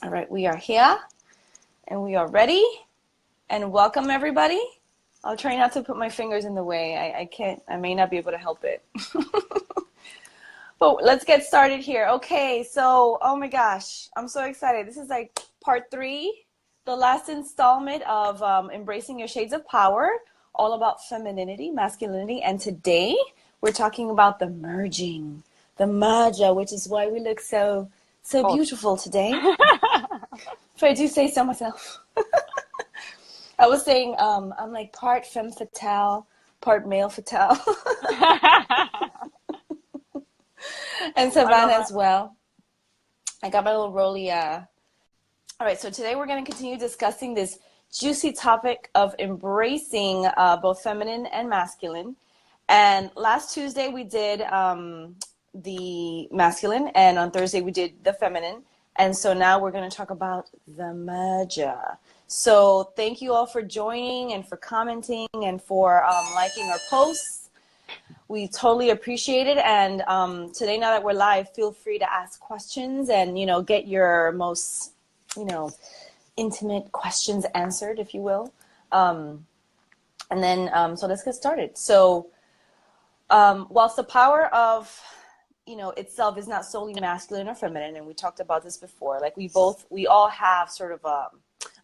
All right, we are here and we are ready. And welcome everybody. I'll try not to put my fingers in the way. I may not be able to help it. But let's get started here. Okay, so, oh my gosh, I'm so excited. This is like part 3, the last installment of Embracing Your Shades of Power, all about femininity, masculinity. And today we're talking about the merging, the merger, which is why we look so beautiful today. If I do say so myself. I was saying, I'm like part femme fatale, part male fatale. And Savannah as well. I got my little rolly. All right, so today we're going to continue discussing this juicy topic of embracing both feminine and masculine. And last Tuesday we did the masculine, and on Thursday we did the feminine. And so now we're going to talk about the merger. So thank you all for joining and for commenting and for liking our posts. We totally appreciate it. And today, now that we're live, feel free to ask questions and, get your most, intimate questions answered, if you will. And then, so let's get started. So whilst the power of, itself is not solely masculine or feminine, and we talked about this before, like we all have sort of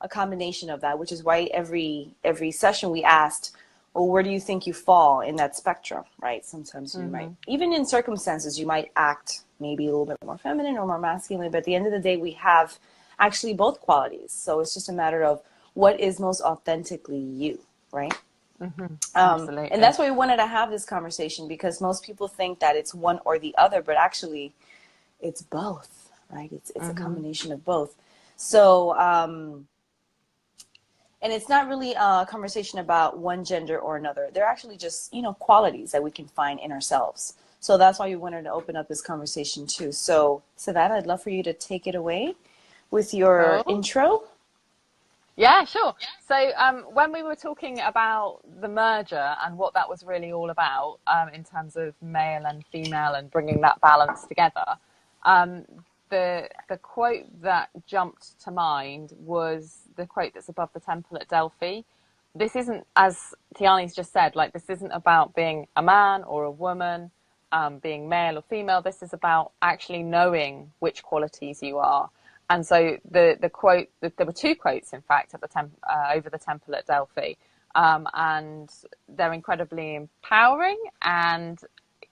a combination of that, which is why every session we asked, well, where do you think you fall in that spectrum, right? Sometimes you might, even in circumstances, you might act maybe a little bit more feminine or more masculine, but at the end of the day, we have actually both qualities. So it's just a matter of what is most authentically you, right? Absolutely. And that's why we wanted to have this conversation, because most people think that it's one or the other, but actually it's both, right? It's a combination of both. So, and it's not really a conversation about one gender or another. They're actually just, qualities that we can find in ourselves. So that's why we wanted to open up this conversation too. So Savannah, I'd love for you to take it away with your intro. Yeah, sure. So when we were talking about the merger and what that was really all about in terms of male and female and bringing that balance together, the quote that jumped to mind was the quote that's above the temple at Delphi. This isn't, as Tiani's just said, like this isn't about being a man or a woman, being male or female. This is about actually knowing which qualities you are. And so the quote, there were 2 quotes, in fact, at the over the temple at Delphi, and they're incredibly empowering. And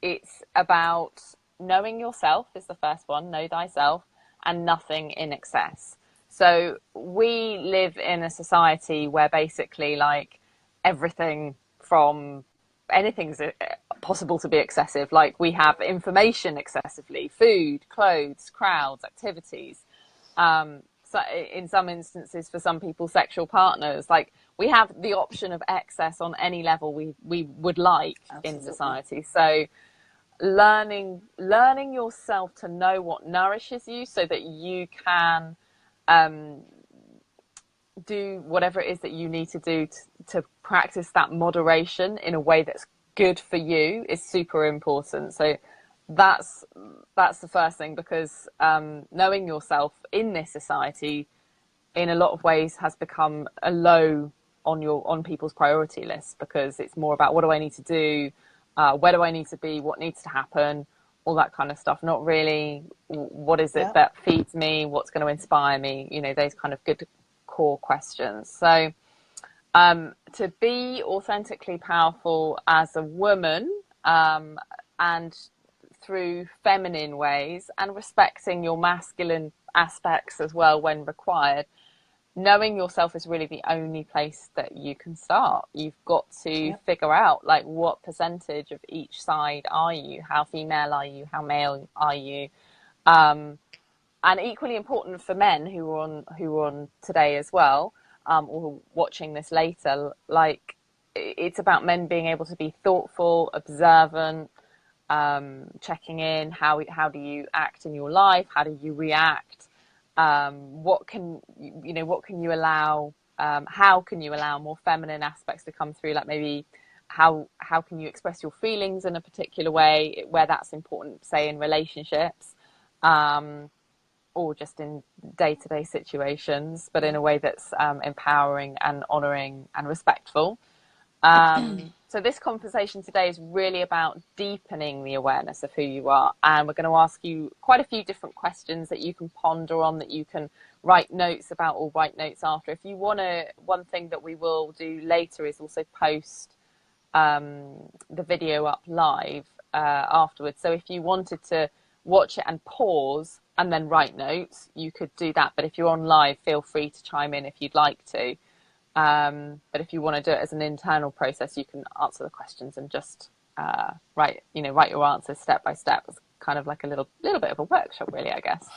it's about knowing yourself is the first one, know thyself, and nothing in excess. So we live in a society where basically like everything from anything's possible to be excessive. Like we have information excessively, food, clothes, crowds, activities. So in some instances, for some people, sexual partners, like we have the option of excess on any level we would like. Absolutely. In society. So learning yourself to know what nourishes you so that you can do whatever it is that you need to do to practice that moderation in a way that's good for you is super important. So that's the first thing, because knowing yourself in this society in a lot of ways has become a low on people's priority list, because it's more about what do I need to do, where do I need to be, what needs to happen, all that kind of stuff. Not really what is it that feeds me, what's going to inspire me, those kind of good core questions. So to be authentically powerful as a woman, and through feminine ways, and respecting your masculine aspects as well when required, knowing yourself is really the only place that you can start. You've got to figure out like what percentage of each side are you, how female are you, how male are you, and equally important for men who are on today as well, or watching this later, like it's about men being able to be thoughtful, observant, checking in, how do you act in your life, how do you react, what can you allow, how can you allow more feminine aspects to come through, like maybe how can you express your feelings in a particular way where that's important, say in relationships, or just in day-to-day situations, but in a way that's empowering and honoring and respectful. So this conversation today is really about deepening the awareness of who you are. And we're going to ask you quite a few different questions that you can ponder on, that you can write notes about or write notes after. If you want to, one thing that we will do later is also post the video up live afterwards. So if you wanted to watch it and pause and then write notes, you could do that. But if you're on live, feel free to chime in if you'd like to. But if you want to do it as an internal process, you can answer the questions and just write your answers step by step. It's kind of like a little bit of a workshop, really, I guess.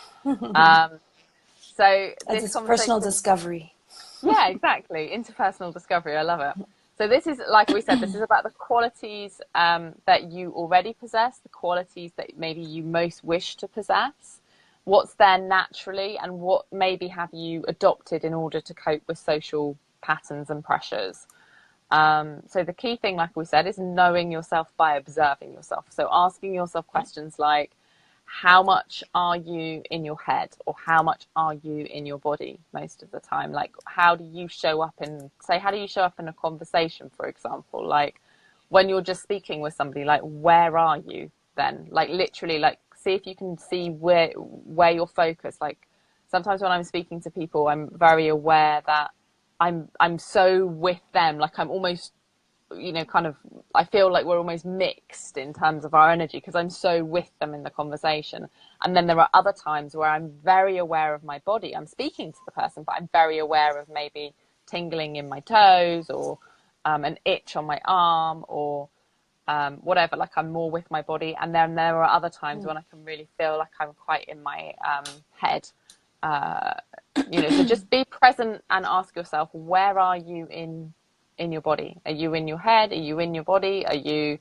So this is personal discovery. Yeah, exactly. Interpersonal discovery. I love it. So this is, like we said, this is about the qualities that you already possess, the qualities that maybe you most wish to possess, what's there naturally, and what maybe have you adopted in order to cope with social patterns and pressures. So the key thing, like we said, is knowing yourself by observing yourself. So asking yourself questions like, how much are you in your head, or how much are you in your body most of the time? Like, how do you show up in a conversation, for example? Like, when you're just speaking with somebody, like, where are you then? Like, literally, like, see if you can see where you're focused. Like, sometimes when I'm speaking to people, I'm very aware that I'm so with them, like I'm almost, I feel like we're almost mixed in terms of our energy because I'm so with them in the conversation. And then there are other times where I'm very aware of my body. I'm speaking to the person, but I'm very aware of maybe tingling in my toes, or an itch on my arm, or whatever. Like, I'm more with my body. And then there are other times when I can really feel like I'm quite in my head. So just be present and ask yourself, where are you in your body? Are you in your head? Are you in your body? Are you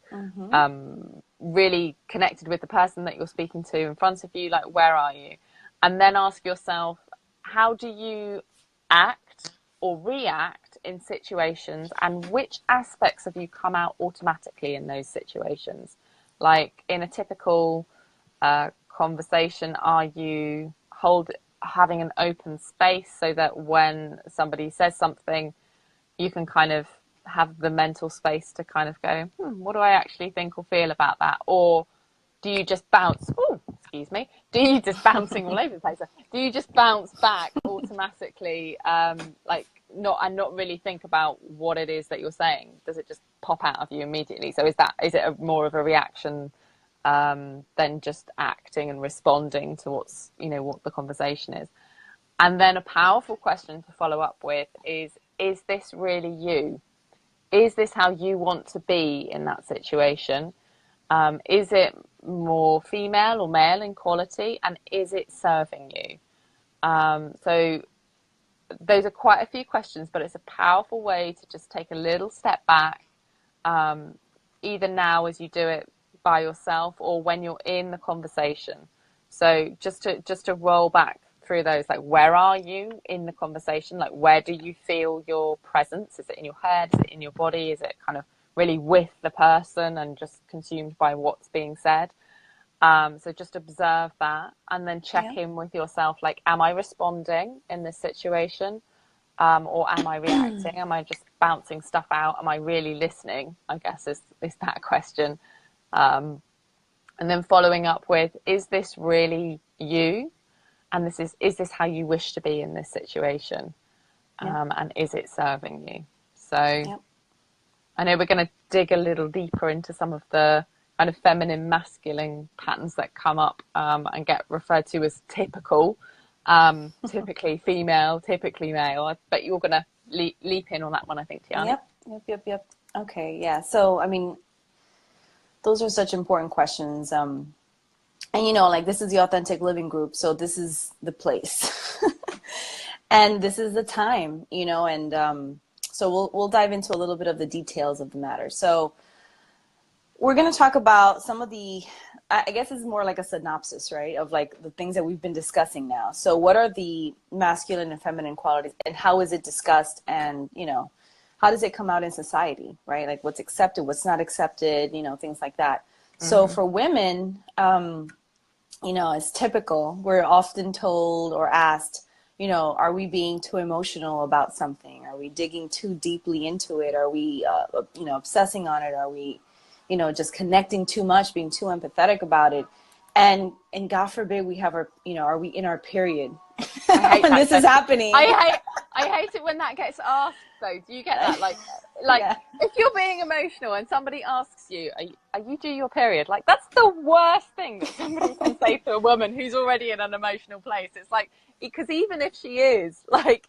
really connected with the person that you're speaking to in front of you? Like, where are you? And then ask yourself, how do you act or react in situations, and which aspects of you come out automatically in those situations? Like, in a typical conversation, are you having an open space so that when somebody says something, you can kind of have the mental space to kind of go, what do I actually think or feel about that? Or do you just bounce? Oh, excuse me. Do you just bouncing all over the place? Do you just bounce back automatically, not really think about what it is that you're saying? Does it just pop out of you immediately? So is it more of a reaction than just acting and responding to what the conversation is? And then a powerful question to follow up with is this really you? Is this how you want to be in that situation? Is it more female or male in quality? And is it serving you? So those are quite a few questions, but it's a powerful way to just take a little step back, either now as you do it by yourself or when you're in the conversation. So just to roll back through those, like, where are you in the conversation? Like, where do you feel your presence? Is it in your head? Is it in your body? Is it kind of really with the person and just consumed by what's being said? So just observe that, and then check in with yourself, like, am I responding in this situation? Or am I reacting? Am I just bouncing stuff out? Am I really listening? I guess is that question. And then following up with, is this really you? And is this how you wish to be in this situation? And is it serving you? So I know we're going to dig a little deeper into some of the kind of feminine, masculine patterns that come up and get referred to as typical, typically female, typically male. I bet you're going to leap in on that one, I think, Tiana. Yep. Okay, yeah. So, I mean, those are such important questions. And, like, this is the Authentic Living Group, so this is the place. And this is the time, and so we'll dive into a little bit of the details of the matter. So we're going to talk about some of the, I guess it's more like a synopsis, right, of like the things that we've been discussing now. So what are the masculine and feminine qualities, and how is it discussed, and, how does it come out in society, right? Like, what's accepted, what's not accepted, things like that. So for women, as typical, we're often told or asked, are we being too emotional about something? Are we digging too deeply into it? Are we, obsessing on it? Are we, just connecting too much, being too empathetic about it? And God forbid we have our, are we in our period when this is happening? I hate it when that gets asked though. Do you get that? Like Yeah. if you're being emotional and somebody asks you, are you due your period? Like, that's the worst thing that somebody can say to a woman who's already in an emotional place. It's like, because even if she is, like,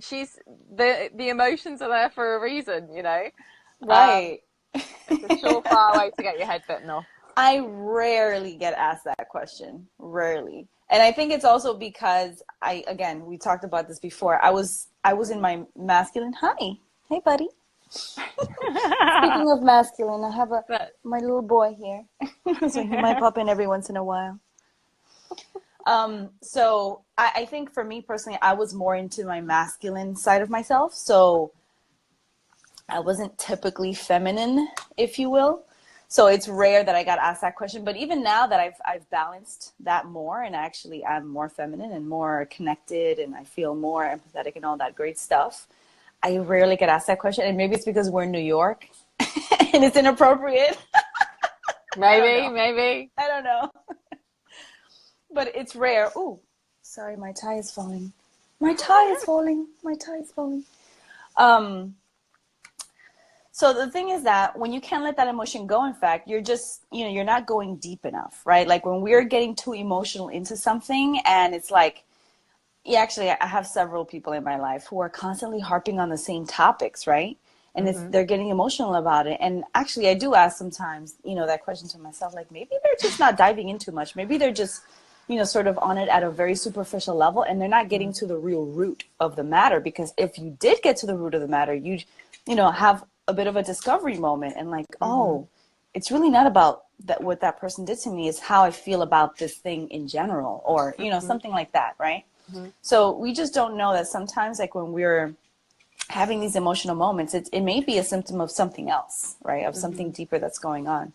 she's, the emotions are there for a reason, Right. It's a surefire way to get your head bitten off. I rarely get asked that question. Rarely. And I think it's also because we talked about this before. I was in my masculine. Hi. Hey, buddy. Speaking of masculine, I have my little boy here. So he might pop in every once in a while. So I think for me personally, I was more into my masculine side of myself. So I wasn't typically feminine, if you will. So it's rare that I got asked that question. But even now that I've balanced that more, and actually I'm more feminine and more connected, and I feel more empathetic and all that great stuff, I rarely get asked that question. And maybe it's because we're in New York and it's inappropriate. Maybe. I don't know. But it's rare. Ooh, sorry, my tie is falling. My tie is falling. So the thing is that when you can't let that emotion go, in fact, you're just, you're not going deep enough, right? Like when we're getting too emotional into something, and it's like, actually, I have several people in my life who are constantly harping on the same topics, right? And they're getting emotional about it. And actually, I do ask sometimes, that question to myself, like, maybe they're just not diving in too much. Maybe they're just, sort of on it at a very superficial level, and they're not getting to the real root of the matter. Because if you did get to the root of the matter, you'd, have a bit of a discovery moment, and like, oh, it's really not about that. What that person did to me is how I feel about this thing in general, or, something like that. Right. So we just don't know that sometimes, like when we're having these emotional moments, it may be a symptom of something else, right? Of something deeper that's going on.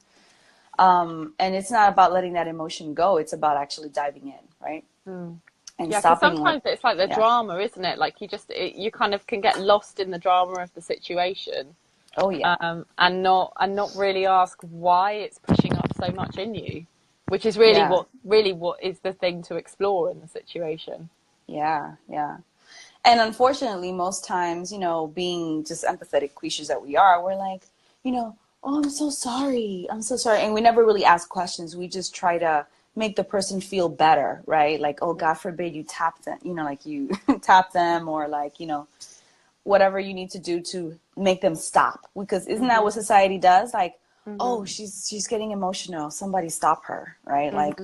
And it's not about letting that emotion go. It's about actually diving in, right? And stopping. Sometimes it's like the drama, isn't it? Like you kind of can get lost in the drama of the situation. Oh yeah. And not really ask why it's pushing up so much in you, which is really what is the thing to explore in the situation. Yeah. And unfortunately, most times, being just empathetic creatures that we are, we're like, oh, I'm so sorry. And we never really ask questions. We just try to make the person feel better, right? Like, oh, God forbid you tap them, like you tap them, or like, whatever you need to do to make them stop. Because isn't that what society does? Like, oh, she's getting emotional. Somebody stop her, right? Like,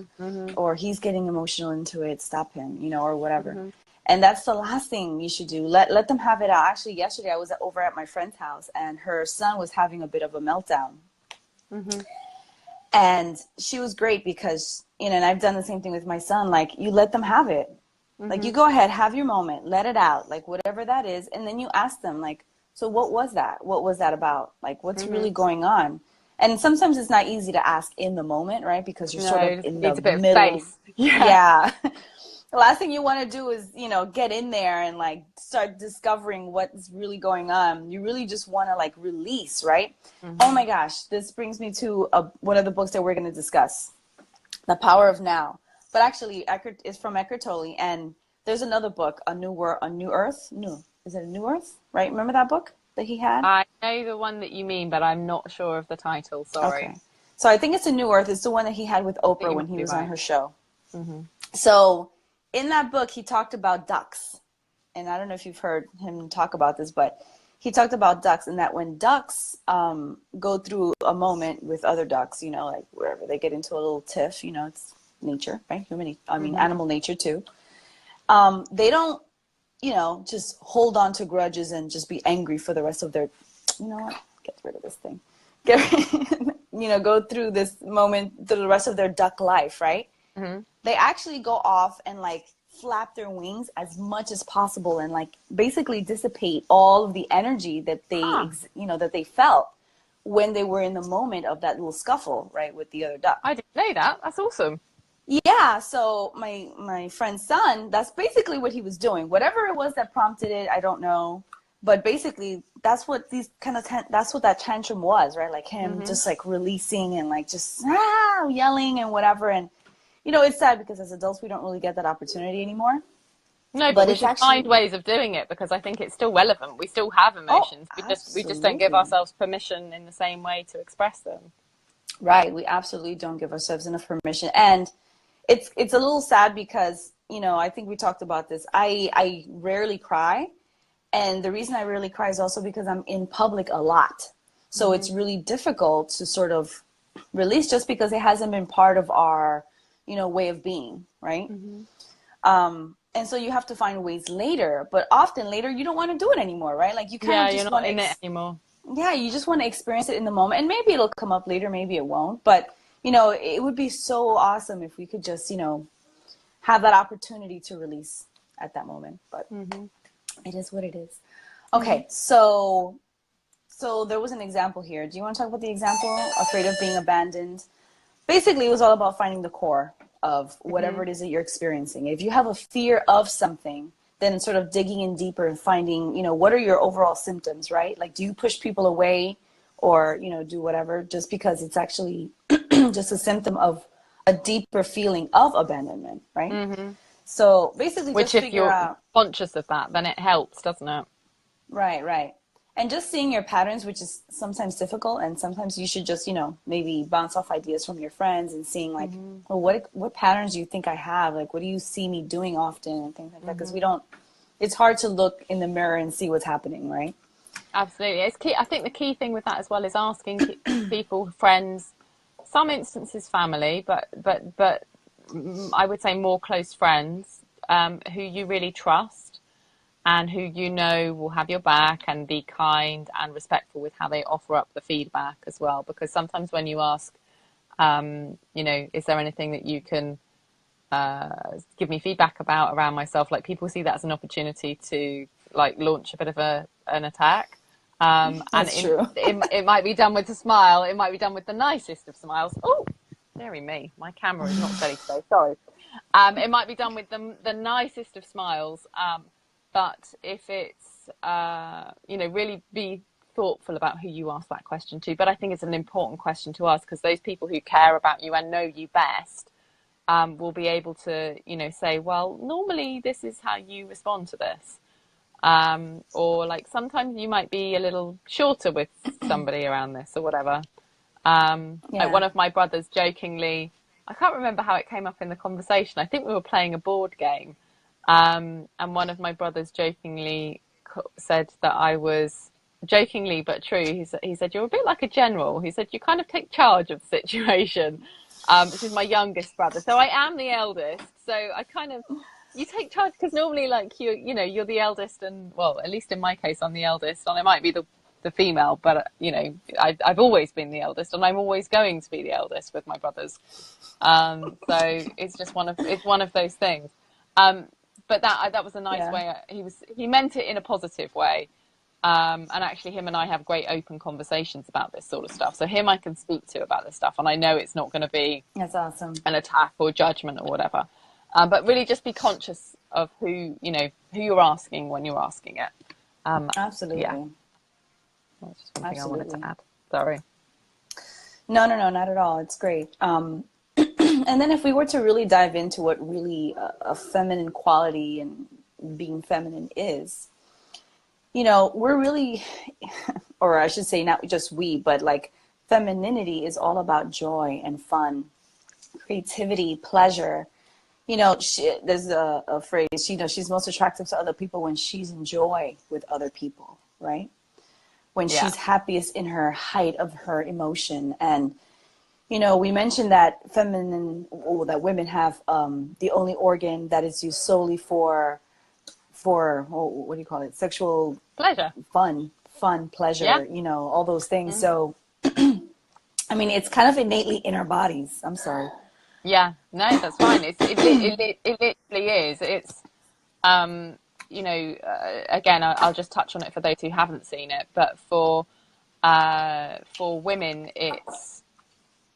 or he's getting emotional into it. Stop him, or whatever. And that's the last thing you should do. Let them have it out. Actually, yesterday I was over at my friend's house, and her son was having a bit of a meltdown. And she was great because, and I've done the same thing with my son. Like, you let them have it. Like, you go ahead, have your moment, let it out, like whatever that is. And then you ask them, like, so what was that? What was that about? Like, what's really going on? And sometimes it's not easy to ask in the moment, right? Because you're sort of in the middle. Yeah. The last thing you want to do is, get in there and like start discovering what's really going on. You really just want to like release, right? Oh my gosh, this brings me to one of the books that we're going to discuss, The Power of Now. But actually, it's from Eckhart Tolle, and there's another book, A New Earth? No, is it A New Earth? Right? Remember that book that he had? I know the one that you mean, but I'm not sure of the title. Sorry. Okay. So I think it's A New Earth. It's the one that he had with Oprah when he was on her show. So in that book, he talked about ducks. And I don't know if you've heard him talk about this, but he talked about ducks, and that when ducks go through a moment with other ducks, like wherever they get into a little tiff, it's nature, right? Animal nature too. They don't, just hold on to grudges and just be angry for the rest of their, get rid of this thing. Go through this moment through the rest of their duck life, right? They actually go off and like flap their wings as much as possible and like basically dissipate all of the energy that they, that they felt when they were in the moment of that little scuffle, right, with the other duck. I didn't know that. That's awesome. Yeah, so my friend's son, that's basically what he was doing. Whatever it was that prompted it, I don't know. But basically, that's what that's what that tantrum was, right? Like him Mm-hmm. just like releasing and like just yelling and whatever. And it's sad because as adults we don't really get that opportunity anymore. No, but But we it's should find actually, ways of doing it because I think it's still relevant. We still have oh, emotions. We just don't give absolutely. ourselves permission in the same way to express them. Right. We absolutely don't give ourselves enough permission. And it's a little sad because, I think we talked about this. I rarely cry. And the reason I rarely cry is also because I'm in public a lot. So Mm-hmm. it's really difficult to sort of release just because it hasn't been part of our, way of being, right? Mm-hmm. And so you have to find ways later, but often later you don't want to do it anymore, right? Like you kind Yeah, of you're just not want to in it anymore. yeah, you just want to experience it in the moment. And maybe it'll come up later, maybe it won't. But, it would be so awesome if we could just, have that opportunity to release at that moment. But Mm-hmm. it is what it is. Mm-hmm. Okay, so there was an example here. Do you want to talk about the example? Afraid of being abandoned. Basically, it was all about finding the core of Mm-hmm. whatever it is that you're experiencing. If you have a fear of something, then sort of digging in deeper and finding, what are your overall symptoms, right? Like, do you push people away or, do whatever just because it's actually just a symptom of a deeper feeling of abandonment, right? Mm-hmm. So basically Which, just if figure you're out, conscious of that, then it helps, doesn't it? right, right. And just seeing your patterns, which is sometimes difficult, and sometimes you should just, maybe bounce off ideas from your friends and seeing like, Mm-hmm. well, what patterns do you think I have? Like, what do you see me doing often and things like that? Because Mm-hmm. it's hard to look in the mirror and see what's happening, right? Absolutely. It's key. I think the key thing with that as well is asking people, friends, some instances family, but I would say more close friends, who you really trust and who you know will have your back and be kind and respectful with how they offer up the feedback as well. Because sometimes when you ask, is there anything that you can give me feedback about around myself, like people see that as an opportunity to like launch a bit of an attack. And That's true. it might be done with a smile. It might be done with the nicest of smiles. Oh, dearie me, my camera is not steady today. Sorry. It might be done with the nicest of smiles. But if it's, really be thoughtful about who you ask that question to. But I think it's an important question to ask because those people who care about you and know you best will be able to, say, well, normally this is how you respond to this. Or like sometimes you might be a little shorter with somebody around this or whatever. Like Yeah. one of my brothers jokingly, I can't remember how it came up in the conversation. I think we were playing a board game. And one of my brothers jokingly said that I was jokingly but true. He said, you're a bit like a general. He said, you kind of take charge of the situation. This is my youngest brother. So I am the eldest. So I kind of, you take charge because normally like you're the eldest and well, at least in my case, I'm the eldest and I might be the female, but I've always been the eldest and I'm always going to be the eldest with my brothers. So it's just one of those things. But that was a nice Yeah. way. He meant it in a positive way. And actually him and I have great open conversations about this sort of stuff. So him I can speak to about this stuff and I know it's not going to be That's awesome. an attack or judgment or whatever. But really just be conscious of who you're asking when you're asking it. Yeah, Absolutely. that's just one thing I wanted to Absolutely. add. Sorry. No, no, no, not at all. It's great. And then if we were to really dive into what really a feminine quality and being feminine is, we're really, or I should say not just we, but like femininity is all about joy and fun, creativity, pleasure. There's a phrase, she's most attractive to other people when she's in joy with other people, right? When Yeah. she's happiest in her height of her emotion. And we mentioned that that women have the only organ that is used solely for what do you call it? Sexual Pleasure. fun, pleasure, Yeah. all those things. Mm. So, I mean, it's kind of innately in our bodies. I'm sorry. Yeah. No, that's fine. It literally is. It's, again, I'll just touch on it for those who haven't seen it, but for women, it's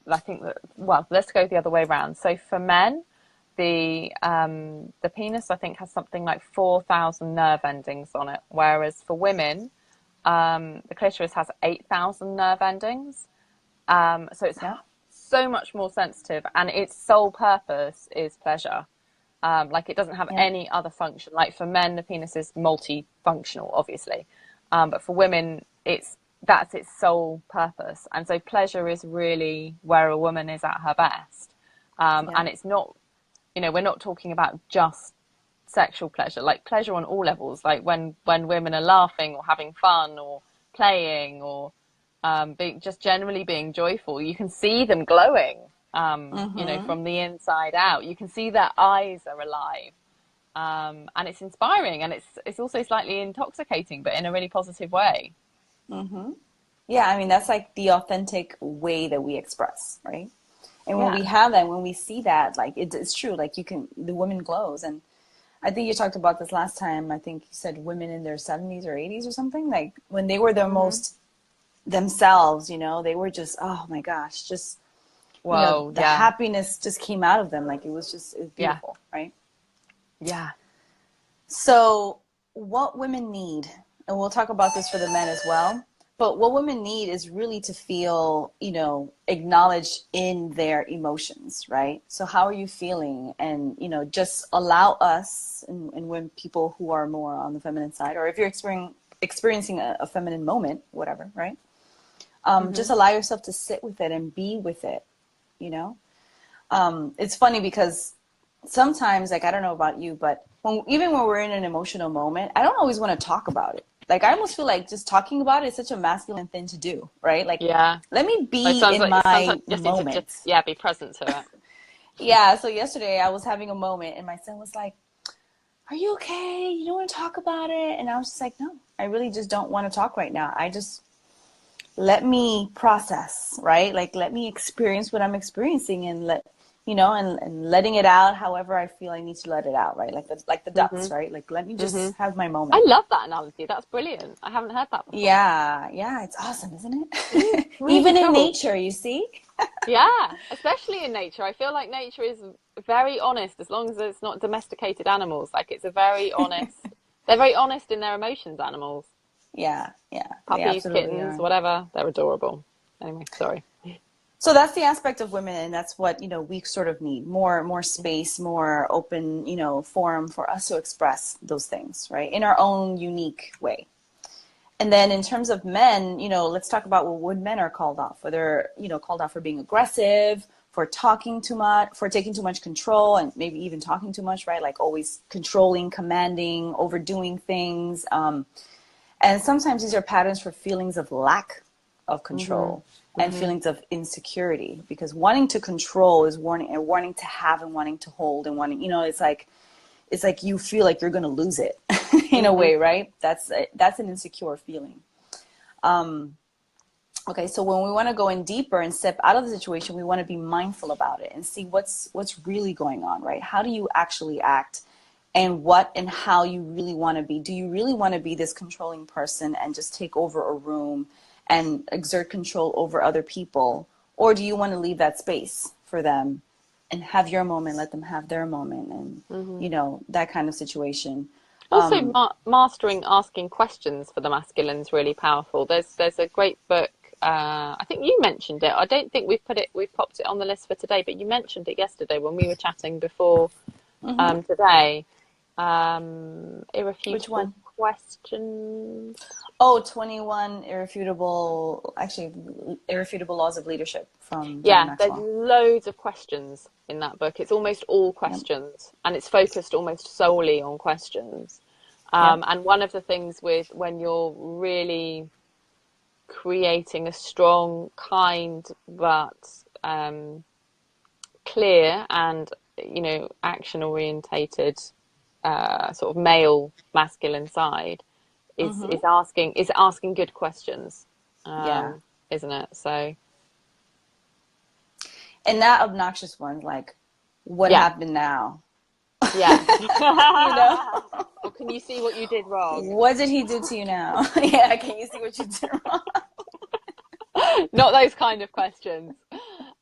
I think that, well, let's go the other way around. So for men, the penis, I think, has something like 4,000 nerve endings on it, whereas for women, the clitoris has 8,000 nerve endings. So it's so much more sensitive, and its sole purpose is pleasure. Like, it doesn't have any other function. Like, for men, the penis is multifunctional, obviously, but for women, that's its sole purpose. And so pleasure is really where a woman is at her best. And it's not, we're not talking about just sexual pleasure, like pleasure on all levels, like when women are laughing or having fun or playing or just generally being joyful. You can see them glowing, from the inside out. You can see their eyes are alive. And it's inspiring, and it's also slightly intoxicating, but in a really positive way. Yeah, I mean, that's like the authentic way that we express, right? And when we have that, when we see that, like, it's true, like, the woman glows. And I think you talked about this last time. I think you said women in their 70s or 80s or something, like, when they were their most themselves, they were just, oh my gosh, just, the happiness just came out of them. Like, it was beautiful, right? Yeah. So what women need, and we'll talk about this for the men as well, but what women need is really to feel, acknowledged in their emotions, right? So how are you feeling? And, just allow us, and when people who are more on the feminine side, or if you're experiencing a feminine moment, whatever, right? Just allow yourself to sit with it and be with it, It's funny because sometimes, like, I don't know about you, but even when we're in an emotional moment, I don't always want to talk about it. Like, I almost feel like just talking about it is such a masculine thing to do, right? Like, let me be in my moment. Be present to it. Yeah, so yesterday I was having a moment, and my son was like, are you okay? You don't want to talk about it? And I was just like, no, I really just don't want to talk right now. I just, let me process, right? Like, let me experience what I'm experiencing, and and letting it out however I feel I need to let it out, right? Like the ducks, right? Like, let me just have my moment. I love that analogy. That's brilliant. I haven't heard that before. Yeah, it's awesome, isn't it? Really Even cool. in nature, you see? Yeah, especially in nature. I feel like nature is very honest, as long as it's not domesticated animals. Like, it's a very honest, they're very honest in their emotions, animals. Yeah. Puppies, kittens, whatever. They're adorable. Anyway, sorry. So that's the aspect of women, and that's what, we sort of need. More space, more open, forum for us to express those things, right? In our own unique way. And then in terms of men, let's talk about what men are called off. Whether, called off for being aggressive, for talking too much, for taking too much control, and maybe even talking too much, right? Like, always controlling, commanding, overdoing things. And sometimes these are patterns for feelings of lack of control. And feelings of insecurity, because wanting to control is wanting to have and wanting to hold and wanting, it's like you feel like you're going to lose it in a way, right? That's an insecure feeling. Okay, so when we want to go in deeper and step out of the situation, we want to be mindful about it and see what's really going on, right? How do you actually act, and what and how you really want to be? Do you really want to be this controlling person and just take over a room and exert control over other people? Or do you want to leave that space for them and have your moment, let them have their moment, and, that kind of situation. Also, mastering asking questions for the masculine is really powerful. There's a great book, I think you mentioned it. I don't think we've popped it on the list for today, but you mentioned it yesterday when we were chatting before today. Irrefutable Which one? Questions. Oh, 21 irrefutable laws of leadership from John Maxwell. There's loads of questions in that book. It's almost all questions, and it's focused almost solely on questions. And one of the things when you're really creating a strong, kind, but clear and action orientated sort of male masculine side is asking good questions, isn't it? So, and not obnoxious ones like, what happened now? Or can you see what you did wrong? What did he do to you now? Can you see what you did wrong? Not those kind of questions.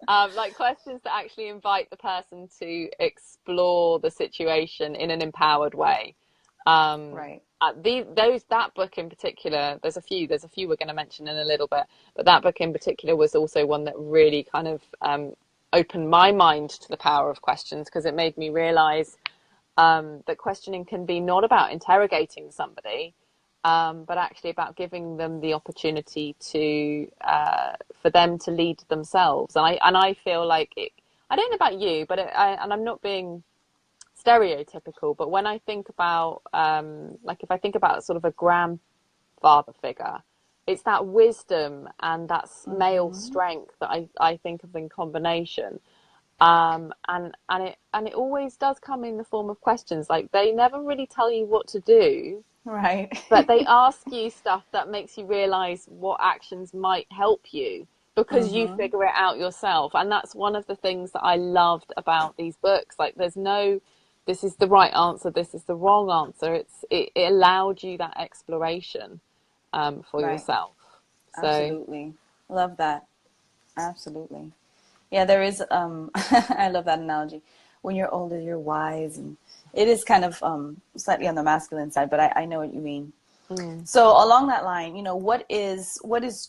Like questions that actually invite the person to explore the situation in an empowered way. Right. That book in particular, there's a few we're going to mention in a little bit, but that book in particular was also one that really kind of opened my mind to the power of questions, because it made me realize that questioning can be not about interrogating somebody, but actually about giving them the opportunity to for them to lead themselves. And I feel like I don't know about you, but and I'm not being stereotypical, but when I think about like if I think about sort of a grandfather figure, it's that wisdom and that male strength that I think of in combination. And it always does come in the form of questions. Like, they never really tell you what to do, Right. but they ask you stuff that makes you realize what actions might help you, because you figure it out yourself. And that's one of the things that I loved about these books. Like, there's no, this is the right answer, this is the wrong answer. It allowed you that exploration for Right. yourself. So Absolutely. Love that. Absolutely. Yeah, there is, I love that analogy. When you're older, you're wise, and it is kind of slightly on the masculine side, but I know what you mean. So along that line, you know, what is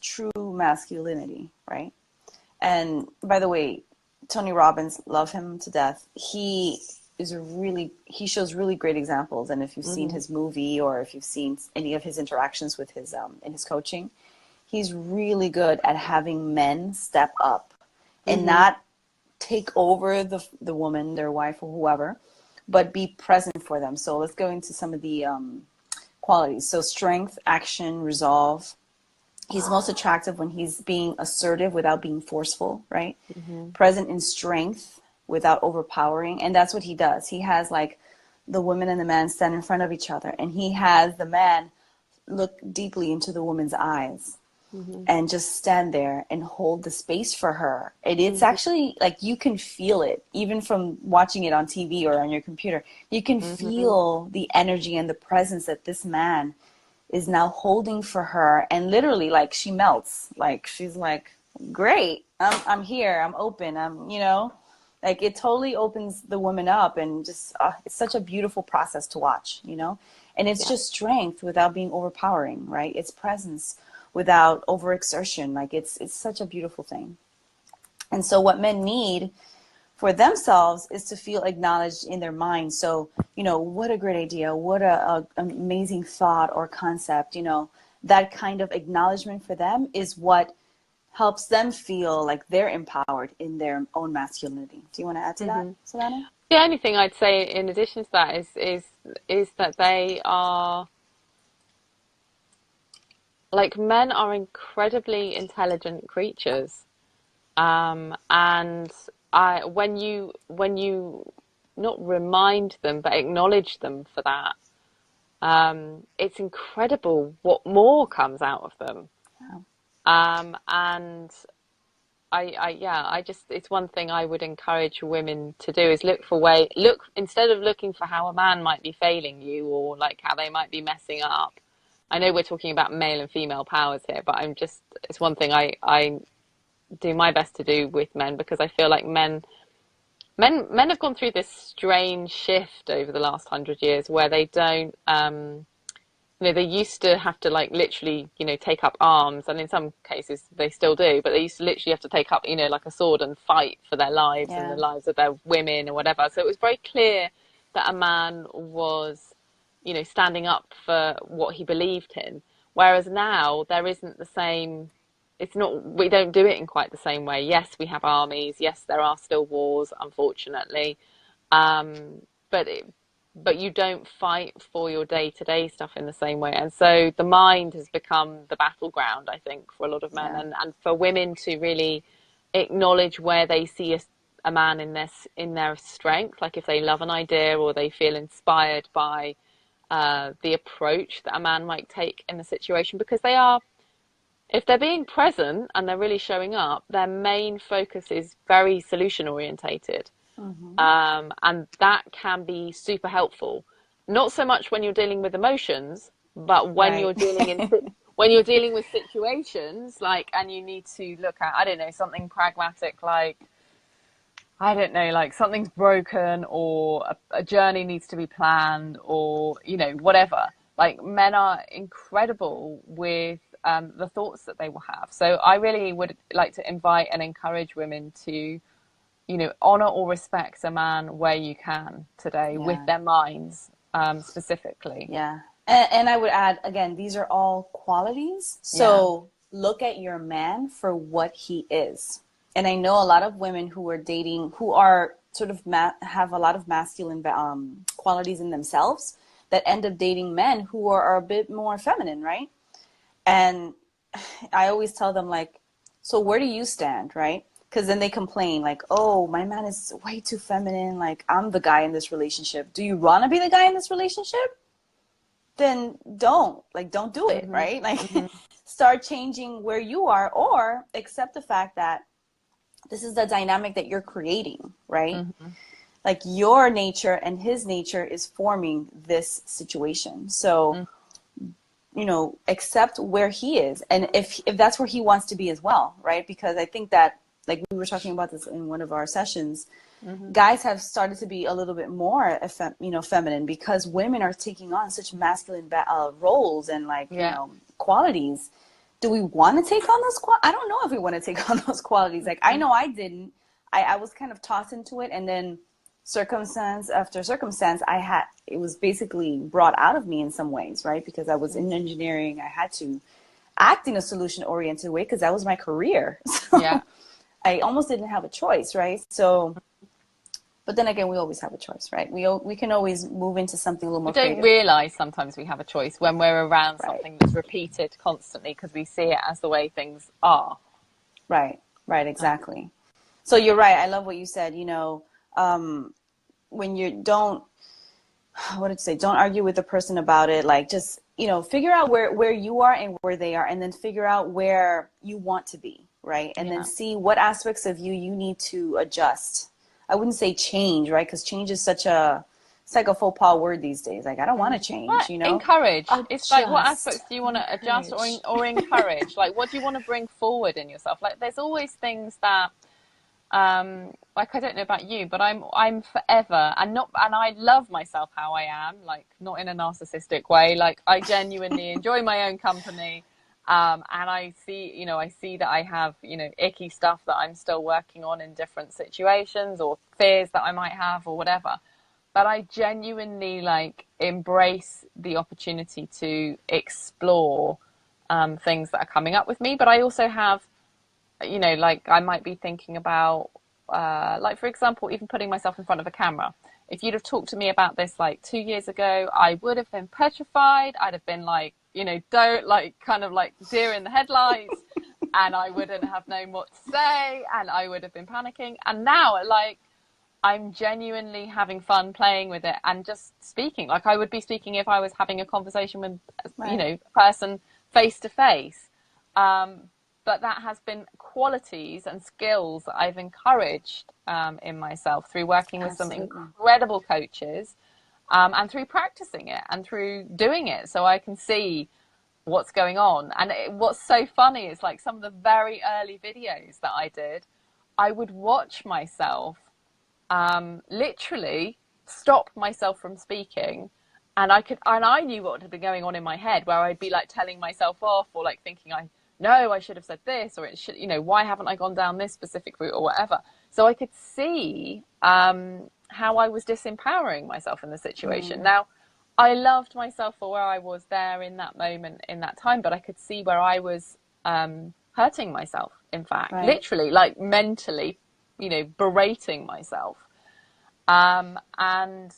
true masculinity, right? And by the way, Tony Robbins, love him to death. He shows really great examples. And if you've seen his movie, or if you've seen any of his interactions with his in his coaching, he's really good at having men step up and not take over the woman, their wife or whoever, but be present for them. So let's go into some of the qualities. So strength, action, resolve. He's most attractive when he's being assertive without being forceful, right? Present in strength without overpowering. And that's what he does. He has like the woman and the man stand in front of each other, and he has the man look deeply into the woman's eyes. And just stand there and hold the space for her. And it's actually like, you can feel it even from watching it on TV or on your computer. You can feel the energy and the presence that this man is now holding for her. And literally, like, she melts. Like, she's like, great, I'm here, I'm open, you know, like, it totally opens the woman up. And just it's such a beautiful process to watch, you know. And it's just strength without being overpowering, right? It's presence without overexertion. Like, it's such a beautiful thing. And so what men need for themselves is to feel acknowledged in their mind. So, you know, what a great idea, what a amazing thought or concept, you know, that kind of acknowledgement for them is what helps them feel like they're empowered in their own masculinity. Do you want to add to that, Savannah? the only thing I'd say in addition to that is that they are, like, men are incredibly intelligent creatures, and when you not remind them but acknowledge them for that, it's incredible what more comes out of them. And I just, it's one thing I would encourage women to do, is look instead of looking for how a man might be failing you, or like how they might be messing up. I know we're talking about male and female powers here, but it's one thing I do my best to do with men, because I feel like men have gone through this strange shift over the last 100 years where they don't, you know, they used to have to, like, literally, you know, take up arms, and in some cases they still do, but they used to literally have to take up, you know, like a sword and fight for their lives and the lives of their women or whatever. So it was very clear that a man was, you know, standing up for what he believed in. Whereas now there isn't the same, we don't do it in quite the same way. Yes, we have armies. Yes, there are still wars, unfortunately. But you don't fight for your day-to-day stuff in the same way. And so the mind has become the battleground, I think, for a lot of men. And for women to really acknowledge where they see a man in their strength, like if they love an idea or they feel inspired by the approach that a man might take in a situation, because if they're being present and they're really showing up, their main focus is very solution orientated. And that can be super helpful. Not so much when you're dealing with emotions, but when you're dealing when you're dealing with situations, like, and you need to look at, I don't know, something pragmatic, like, I don't know, like something's broken, or a journey needs to be planned, or, you know, whatever. Like, men are incredible with the thoughts that they will have. So I really would like to invite and encourage women to, you know, honor or respect a man where you can today, with their minds, specifically. Yeah. And I would add, again, these are all qualities. So look at your man for what he is. And I know a lot of women who are dating, who are sort of have a lot of masculine qualities in themselves, that end up dating men who are a bit more feminine, right? And I always tell them, like, so where do you stand, right? Because then they complain, like, oh, my man is way too feminine. Like, I'm the guy in this relationship. Do you want to be the guy in this relationship? Then don't do it, right? Like, start changing where you are, or accept the fact that this is the dynamic that you're creating, right? Like, your nature and his nature is forming this situation. So, you know, accept where he is. And if that's where he wants to be as well, right? Because I think that, like, we were talking about this in one of our sessions, guys have started to be a little bit more, feminine, because women are taking on such masculine roles and, like, you know, qualities. Do we want to take on those qualities? I don't know if we want to take on those qualities. Like, I know I didn't. I was kind of tossed into it, and then circumstance after circumstance, it was basically brought out of me in some ways, right? Because I was in engineering, I had to act in a solution-oriented way because that was my career. So I almost didn't have a choice, right? So, but then again, we always have a choice, right? We can always move into something a little more creative. We don't realize sometimes we have a choice when we're around something that's repeated constantly, because we see it as the way things are. Right, exactly. So you're right. I love what you said, you know, when you don't argue with the person about it. Like, just, you know, figure out where you are and where they are, and then figure out where you want to be, right? And then see what aspects of you need to adjust. I wouldn't say change, right? Because change is it's like a faux pas word these days. Like, I don't want to change, you know? Encourage. It's like, what aspects do you want to adjust or encourage? Like, what do you want to bring forward in yourself? Like, there's always things that, like, I don't know about you, but I'm forever, and I love myself how I am, like, not in a narcissistic way. Like, I genuinely enjoy my own company. And I see that I have, you know, icky stuff that I'm still working on in different situations, or fears that I might have, or whatever. But I genuinely, like, embrace the opportunity to explore things that are coming up with me. But I also have, you know, like, I might be thinking about, like, for example, even putting myself in front of a camera. If you'd have talked to me about this like 2 years ago, I would have been petrified. I'd have been like, you know, kind of like deer in the headlights, and I wouldn't have known what to say, and I would have been panicking. And now, like, I'm genuinely having fun playing with it and just speaking. Like, I would be speaking if I was having a conversation with, you know, a person face to face. But that has been qualities and skills that I've encouraged in myself through working with some incredible coaches, and through practicing it and through doing it, so I can see what's going on. And what's so funny is, like, some of the very early videos that I did, I would watch myself literally stop myself from speaking, and I knew what had been going on in my head, where I'd be, like, telling myself off, or, like, thinking I should have said this, or it should, you know, why haven't I gone down this specific route, or whatever. So I could see how I was disempowering myself in the situation. Now, I loved myself for where I was there in that moment, in that time, but I could see where I was hurting myself, in fact, literally, like, mentally, you know, berating myself. And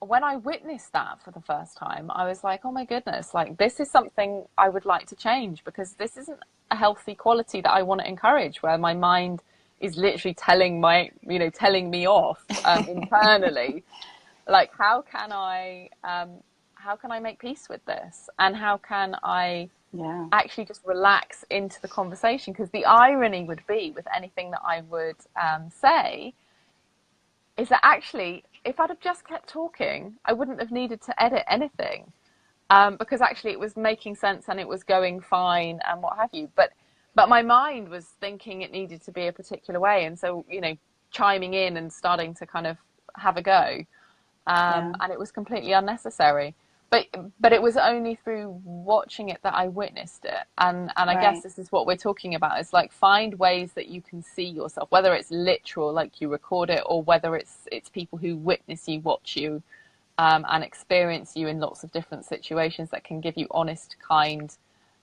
when I witnessed that for the first time, I was like, oh my goodness, like, this is something I would like to change, because this isn't a healthy quality that I want to encourage, where my mind is literally telling me off internally. Like, how can I make peace with this? And how can I actually just relax into the conversation? Because the irony would be, with anything that I would say, is that actually, if I'd have just kept talking, I wouldn't have needed to edit anything. because actually it was making sense and it was going fine and what have you. But my mind was thinking it needed to be a particular way. And so, you know, chiming in and starting to kind of have a go. And it was completely unnecessary. But it was only through watching it that I witnessed it. And I guess this is what we're talking about. It's like, find ways that you can see yourself, whether it's literal, like you record it, or whether it's people who witness you, watch you, and experience you in lots of different situations that can give you honest, kind,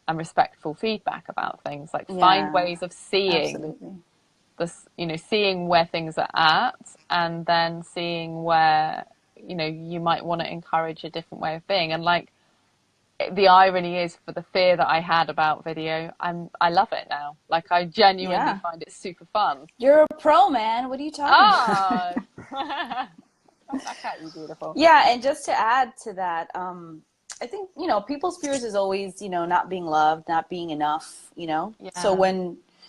and respectful feedback about things. Like, find ways of seeing this, you know, seeing where things are at, and then seeing where, you know, you might want to encourage a different way of being. And like, the irony is, for the fear that I had about video, I love it now. Like, I genuinely find it super fun. You're a pro, man. What are you talking about? Come back at you, beautiful. Yeah, and just to add to that, I think, you know, people's fears is always, you know, not being loved, not being enough, you know.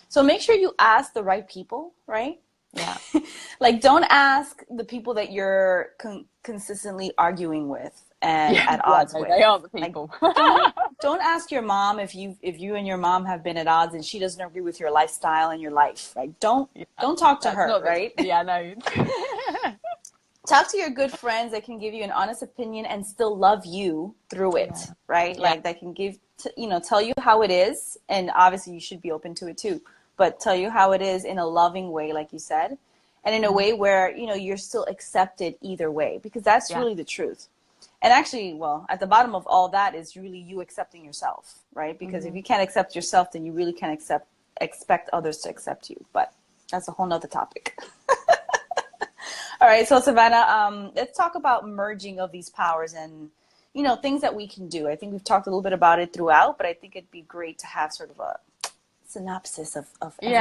So make sure you ask the right people, right? Yeah. Like, don't ask the people that you're consistently arguing with and at odds with. They aren't the people. Like, don't ask your mom if you and your mom have been at odds and she doesn't agree with your lifestyle and your life. Right? Don't talk to her, right? No. Talk to your good friends that can give you an honest opinion and still love you through it, right? Yeah. Like, that can give, you know, tell you how it is, and obviously you should be open to it too, but tell you how it is in a loving way, like you said, and in a way where, you know, you're still accepted either way, because that's really the truth. And actually, well, at the bottom of all that is really you accepting yourself, right? Because if you can't accept yourself, then you really can't expect others to accept you. But that's a whole nother topic. All right, so Savannah, let's talk about merging of these powers and, you know, things that we can do. I think we've talked a little bit about it throughout, but I think it'd be great to have sort of a synopsis of dig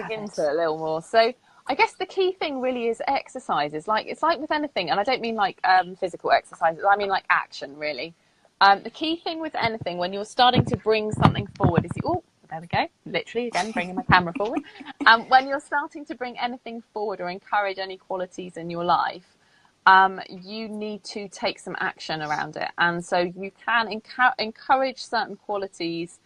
into it a little more. So I guess the key thing really is exercises. Like, it's like with anything, and I don't mean like physical exercises, I mean like action, really. The key thing with anything, when you're starting to bring something forward, is there we go, literally again bringing my camera forward. When you're starting to bring anything forward or encourage any qualities in your life, you need to take some action around it. And so you can encourage certain qualities,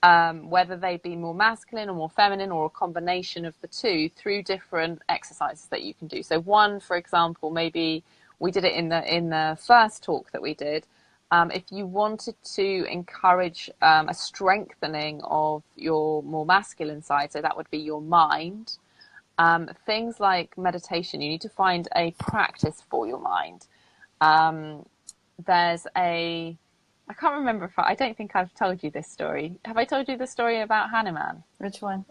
whether they be more masculine or more feminine, or a combination of the two, through different exercises that you can do. So one, for example, maybe we did it in the first talk that we did. If you wanted to encourage a strengthening of your more masculine side, so that would be your mind, things like meditation, you need to find a practice for your mind. I can't remember I don't think I've told you this story. Have I told you the story about Hanuman? Which one?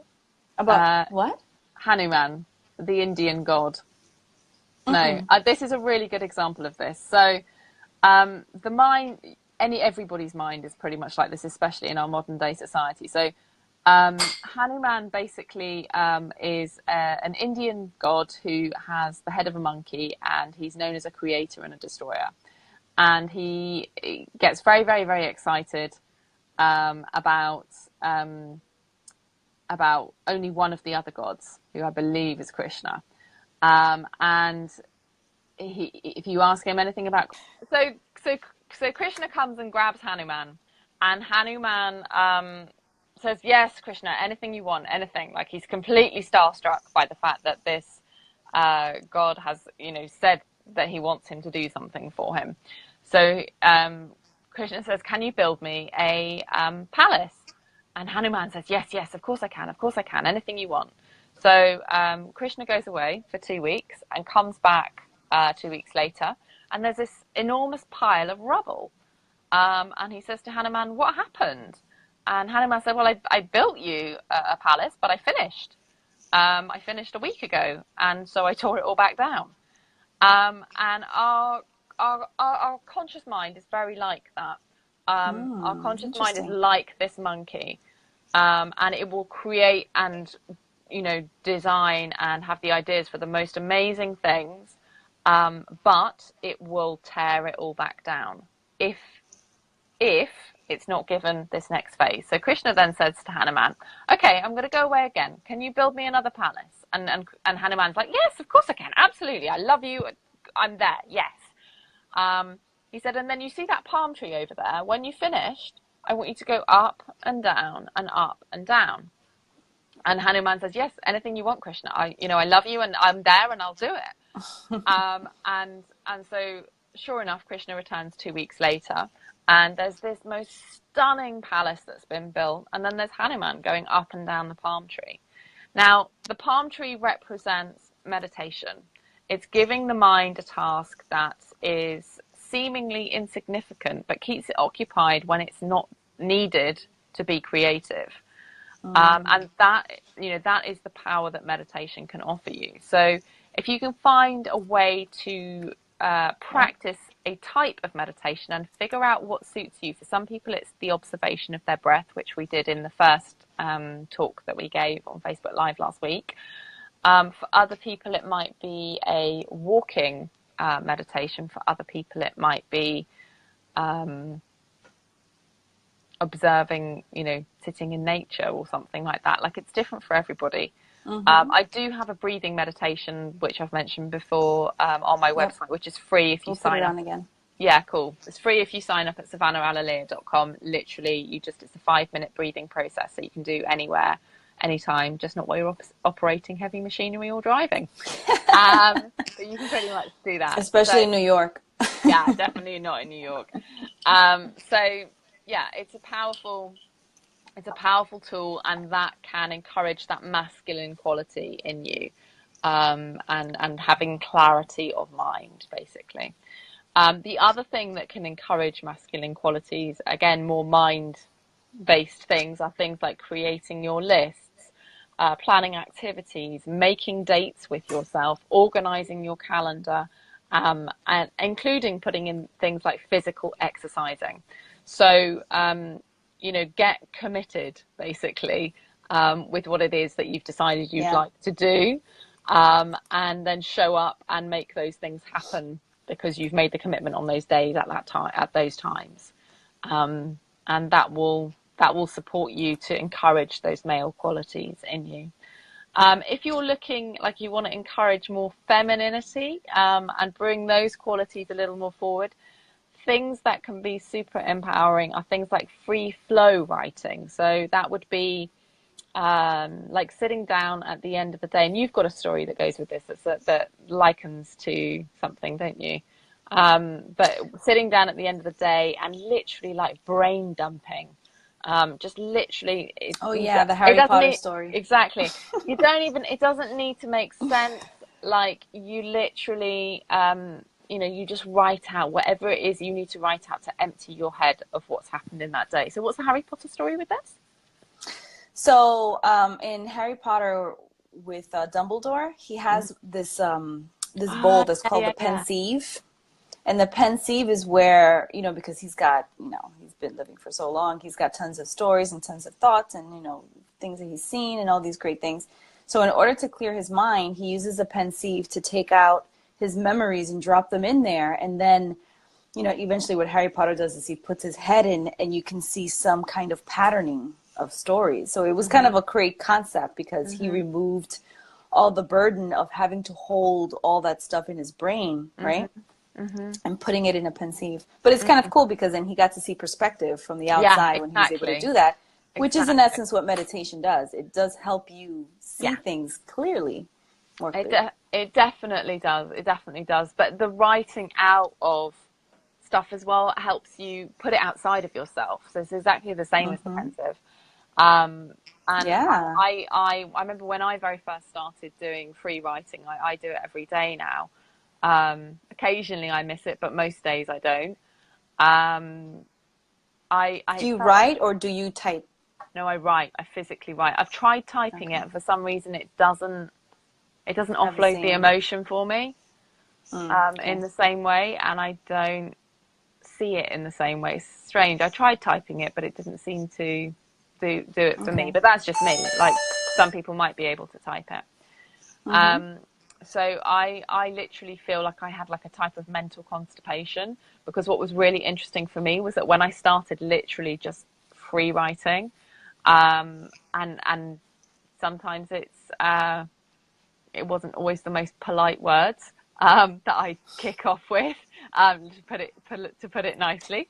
About what? Hanuman, the Indian god. No, this is a really good example of this. So the mind, everybody's mind is pretty much like this, especially in our modern day society. So Hanuman basically is an Indian god who has the head of a monkey, and he's known as a creator and a destroyer. And he gets very, very, very excited about only one of the other gods, who I believe is Krishna. And if you ask him anything about, so Krishna comes and grabs Hanuman, and Hanuman says, "Yes, Krishna, anything you want, anything." Like, he's completely starstruck by the fact that this god has, you know, said that he wants him to do something for him. So Krishna says, "Can you build me a palace?" And Hanuman says, yes, of course I can, anything you want. So Krishna goes away for 2 weeks and comes back 2 weeks later, and there's this enormous pile of rubble. And he says to Hanuman, "What happened?" And Hanuman said, "Well, I built you a palace, but I finished. I finished a week ago, and so I tore it all back down." And our conscious mind is very like that. Our conscious mind is like this monkey, and it will create and, you know, design and have the ideas for the most amazing things, but it will tear it all back down if it's not given this next phase. So Krishna then says to Hanuman, "Okay, I'm going to go away again. Can you build me another palace?" And Hanuman's like, "Yes, of course I can. Absolutely. I love you. I'm there. Yes." He said, and then you see that palm tree over there? When you finished, I want you to go up and down and up and down. And Hanuman says, yes, anything you want, Krishna. I love you and I'm there and I'll do it. And so sure enough, Krishna returns 2 weeks later, and there's this most stunning palace that's been built. And then there's Hanuman going up and down the palm tree. Now, the palm tree represents meditation. It's giving the mind a task that is seemingly insignificant, but keeps it occupied when it's not needed to be creative. And that is the power that meditation can offer you. So if you can find a way to practice a type of meditation and figure out what suits you. For some people, it's the observation of their breath, which we did in the first talk that we gave on Facebook Live last week. For other people, it might be a walking meditation. For other people, it might be observing, sitting in nature or something like that. Like, it's different for everybody. I do have a breathing meditation, which I've mentioned before, on my website, which is free if you sign up. Again. Yeah, cool. It's free if you sign up at savannahalalia.com. Literally, it's a 5-minute breathing process that you can do anywhere, anytime, just not while you're operating heavy machinery or driving. But you can pretty much do that. Especially in New York. Yeah, definitely not in New York. Yeah, it's a powerful tool, and that can encourage that masculine quality in you, and having clarity of mind, basically. The other thing that can encourage masculine qualities, again, more mind-based things, are things like creating your lists, planning activities, making dates with yourself, organizing your calendar, and including putting in things like physical exercising. So, get committed, basically, with what it is that you've decided you'd like to do, and then show up and make those things happen because you've made the commitment on those days at those times. And that will support you to encourage those male qualities in you. If you're looking like you want to encourage more femininity, and bring those qualities a little more forward, things that can be super empowering are things like free flow writing. So that would be like sitting down at the end of the day, and you've got a story that goes with this that likens to something, don't you? But sitting down at the end of the day and literally like brain dumping, just literally. The Harry Potter story. Exactly. It doesn't need to make sense. Like, you literally, you just write out whatever it is you need to write out to empty your head of what's happened in that day. So what's the Harry Potter story with this? So in Harry Potter with Dumbledore, he has this bowl that's called the pensieve. And the pensieve is where, because he's got, he's been living for so long, he's got tons of stories and tons of thoughts and, things that he's seen and all these great things. So in order to clear his mind, he uses a pensieve to take out his memories and drop them in there. And then, eventually what Harry Potter does is he puts his head in and you can see some kind of patterning of stories. So it was kind of a great concept because he removed all the burden of having to hold all that stuff in his brain, right? And putting it in a pensieve. But it's kind of cool because then he got to see perspective from the outside when he was able to do that, which is in essence what meditation does. It does help you see things clearly. It definitely does. It definitely does. But the writing out of stuff as well helps you put it outside of yourself. So it's exactly the same as the pensieve. I remember when I very first started doing free writing, I do it every day now. Occasionally I miss it, but most days I don't. Do you write or do you type? No, I write. I physically write. I've tried typing it. For some reason, it doesn't offload the emotion for me in the same way, and I don't see it in the same way. It's strange. I tried typing it, but it didn't seem to do it for me. But that's just me. Like, some people might be able to type it. So I literally feel like I had like a type of mental constipation, because what was really interesting for me was that when I started literally just free writing, and sometimes it wasn't always the most polite words that I kick off with, To put it nicely.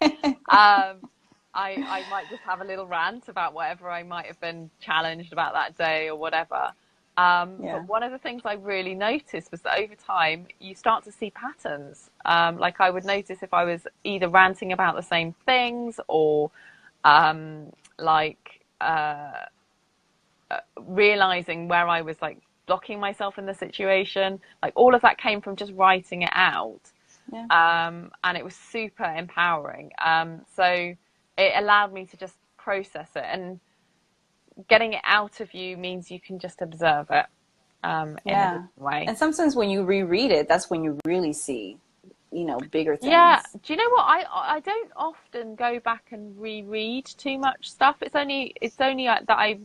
I might just have a little rant about whatever I might have been challenged about that day or whatever. But one of the things I really noticed was that over time you start to see patterns. Like I would notice if I was either ranting about the same things or realizing where I was like blocking myself in the situation. Like all of that came from just writing it out. And it was super empowering. So it allowed me to just process it, and getting it out of you means you can just observe it in a different way. And sometimes when you reread it, that's when you really see, bigger things. Yeah. Do you know what? I don't often go back and reread too much stuff. It's only that I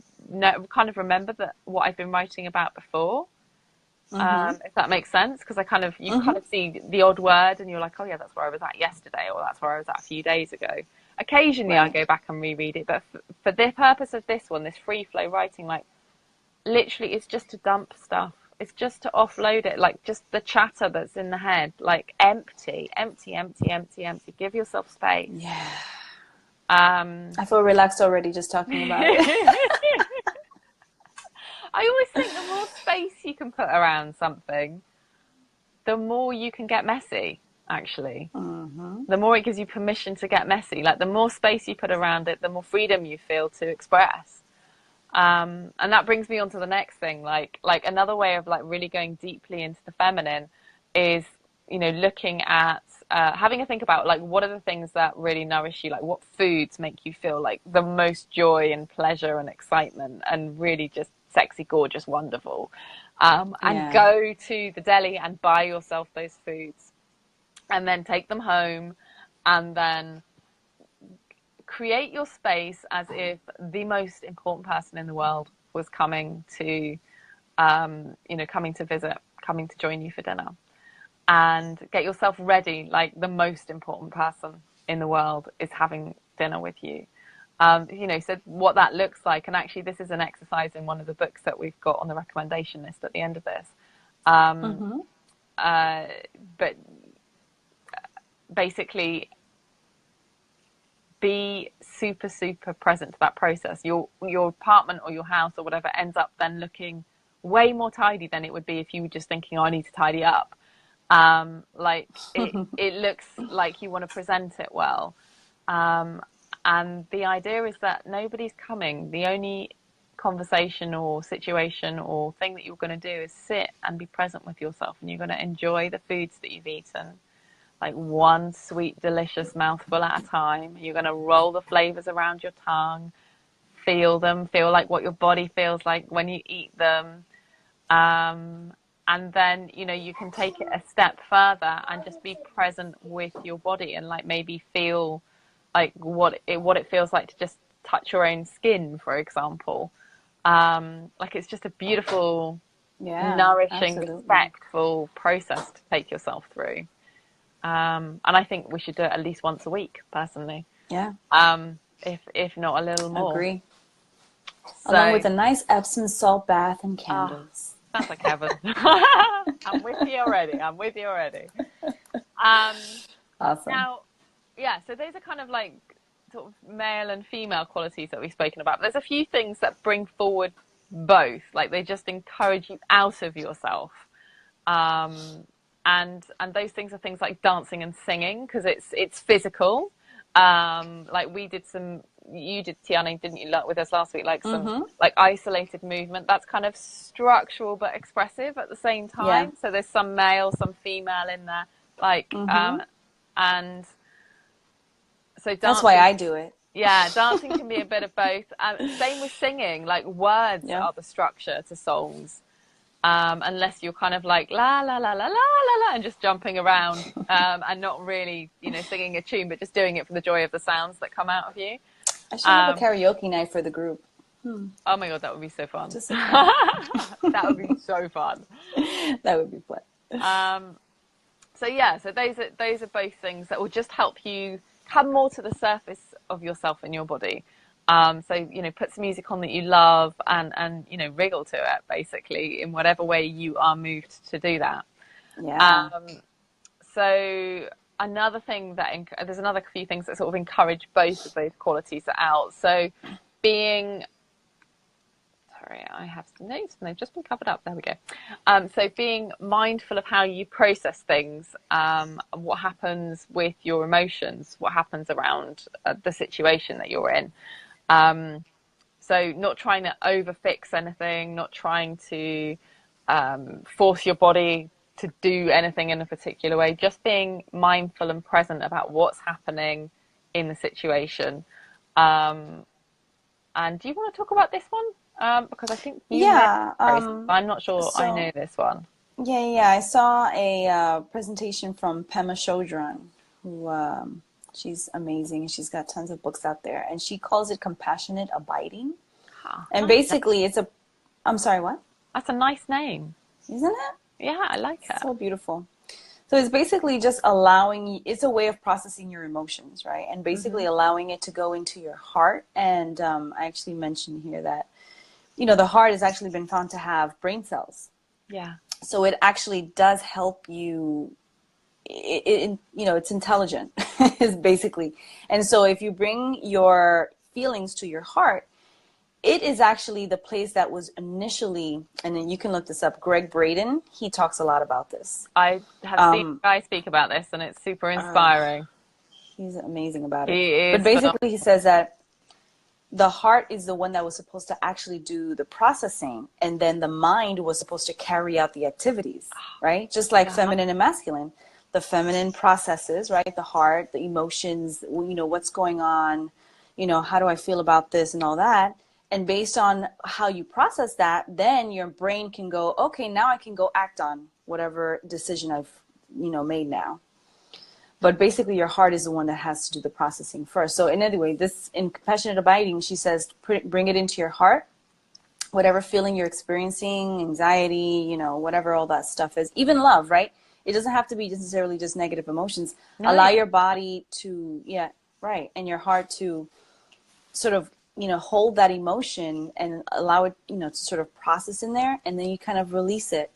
kind of remember that what I've been writing about before. If that makes sense, because you kind of see the odd word and you're like, oh yeah, that's where I was at yesterday, or that's where I was at a few days ago. Occasionally I go back and reread it, but for the purpose of this one, this free flow writing, like literally it's just to dump stuff. It's just to offload it, like just the chatter that's in the head, like empty. Give yourself space. Yeah. I feel relaxed already just talking about it. I always think the more space you can put around something, the more you can get messy, actually. The more it gives you permission to get messy. Like the more space you put around it, the more freedom you feel to express. And that brings me on to the next thing. Like another way of like really going deeply into the feminine is, looking at, having a think about like, what are the things that really nourish you? Like what foods make you feel like the most joy and pleasure and excitement and really just sexy, gorgeous, wonderful. And go to the deli and buy yourself those foods and then take them home and then create your space as if the most important person in the world was coming to, coming to visit, coming to join you for dinner, and get yourself ready like the most important person in the world is having dinner with you. So what that looks like, and actually this is an exercise in one of the books that we've got on the recommendation list at the end of this. But basically be super, super present to that process. Your apartment or your house or whatever ends up then looking way more tidy than it would be if you were just thinking, oh, I need to tidy up. It looks like you want to present it well. And the idea is that nobody's coming. The only conversation or situation or thing that you're going to do is sit and be present with yourself, and you're going to enjoy the foods that you've eaten, like one sweet, delicious mouthful at a time. You're going to roll the flavors around your tongue, feel them, feel like what your body feels like when you eat them. And then, you can take it a step further and just be present with your body and like maybe feel like what it feels like to just touch your own skin, for example. Like it's just a beautiful, nourishing, respectful process to take yourself through. And I think we should do it at least once a week, personally. Yeah. If not a little more. Agree. So, along with a nice Epsom salt bath and candles. Sounds like heaven. I'm with you already. Awesome. Now, so those are kind of like sort of male and female qualities that we've spoken about. There's a few things that bring forward both. Like they just encourage you out of yourself. And those things are things like dancing and singing, because it's physical. Like you did, Tiana, didn't you, with us last week, like some like isolated movement that's kind of structural but expressive at the same time. So there's some male, some female in there, like and so dancing, that's why I do it. Dancing can be a bit of both. Same with singing, like words are the structure to songs. Unless you're kind of like la la la la la la la and just jumping around and not really, singing a tune, but just doing it for the joy of the sounds that come out of you. I should have a karaoke night for the group. Oh my god, that would be so fun. That would be so fun. That would be fun. So those are both things that will just help you come more to the surface of yourself and your body. So, put some music on that you love and wriggle to it, basically, in whatever way you are moved to do that. Yeah. So another thing that there's another few things that sort of encourage both of those qualities out. So being, sorry, I have some notes and they've just been covered up. There we go. So being mindful of how you process things, what happens with your emotions, what happens around the situation that you're in. So not trying to overfix anything, not trying to force your body to do anything in a particular way, just being mindful and present about what's happening in the situation. And do you want to talk about this one? Because I think I'm not sure I know this one. Yeah. I saw a presentation from Pema Chodron, who she's amazing. She's got tons of books out there, and she calls it compassionate abiding. And basically, I'm sorry, what? That's a nice name, isn't it? Yeah, I like it. So beautiful. So it's basically just allowing, it's a way of processing your emotions, right? And basically allowing it to go into your heart. And I actually mentioned here that, the heart has actually been found to have brain cells. Yeah. So it actually does help you, it's intelligent, is basically. And so if you bring your feelings to your heart, it is actually the place that was initially, and then you can look this up, Greg Braden, he talks a lot about this. I have seen a guy speak about this, and it's super inspiring. He's amazing about it. He is. But basically he says that the heart is the one that was supposed to actually do the processing, and then the mind was supposed to carry out the activities, right? Just like feminine and masculine. The feminine processes, right? The heart, the emotions, what's going on, how do I feel about this and all that. And based on how you process that, then your brain can go, okay, now I can go act on whatever decision I've, made now. But basically your heart is the one that has to do the processing first. So anyway, this in compassionate abiding, she says, bring it into your heart, whatever feeling you're experiencing, anxiety, whatever all that stuff is, even love, right? It doesn't have to be necessarily just negative emotions. No. Allow your body to, and your heart to sort of, hold that emotion and allow it, to sort of process in there, and then you kind of release it.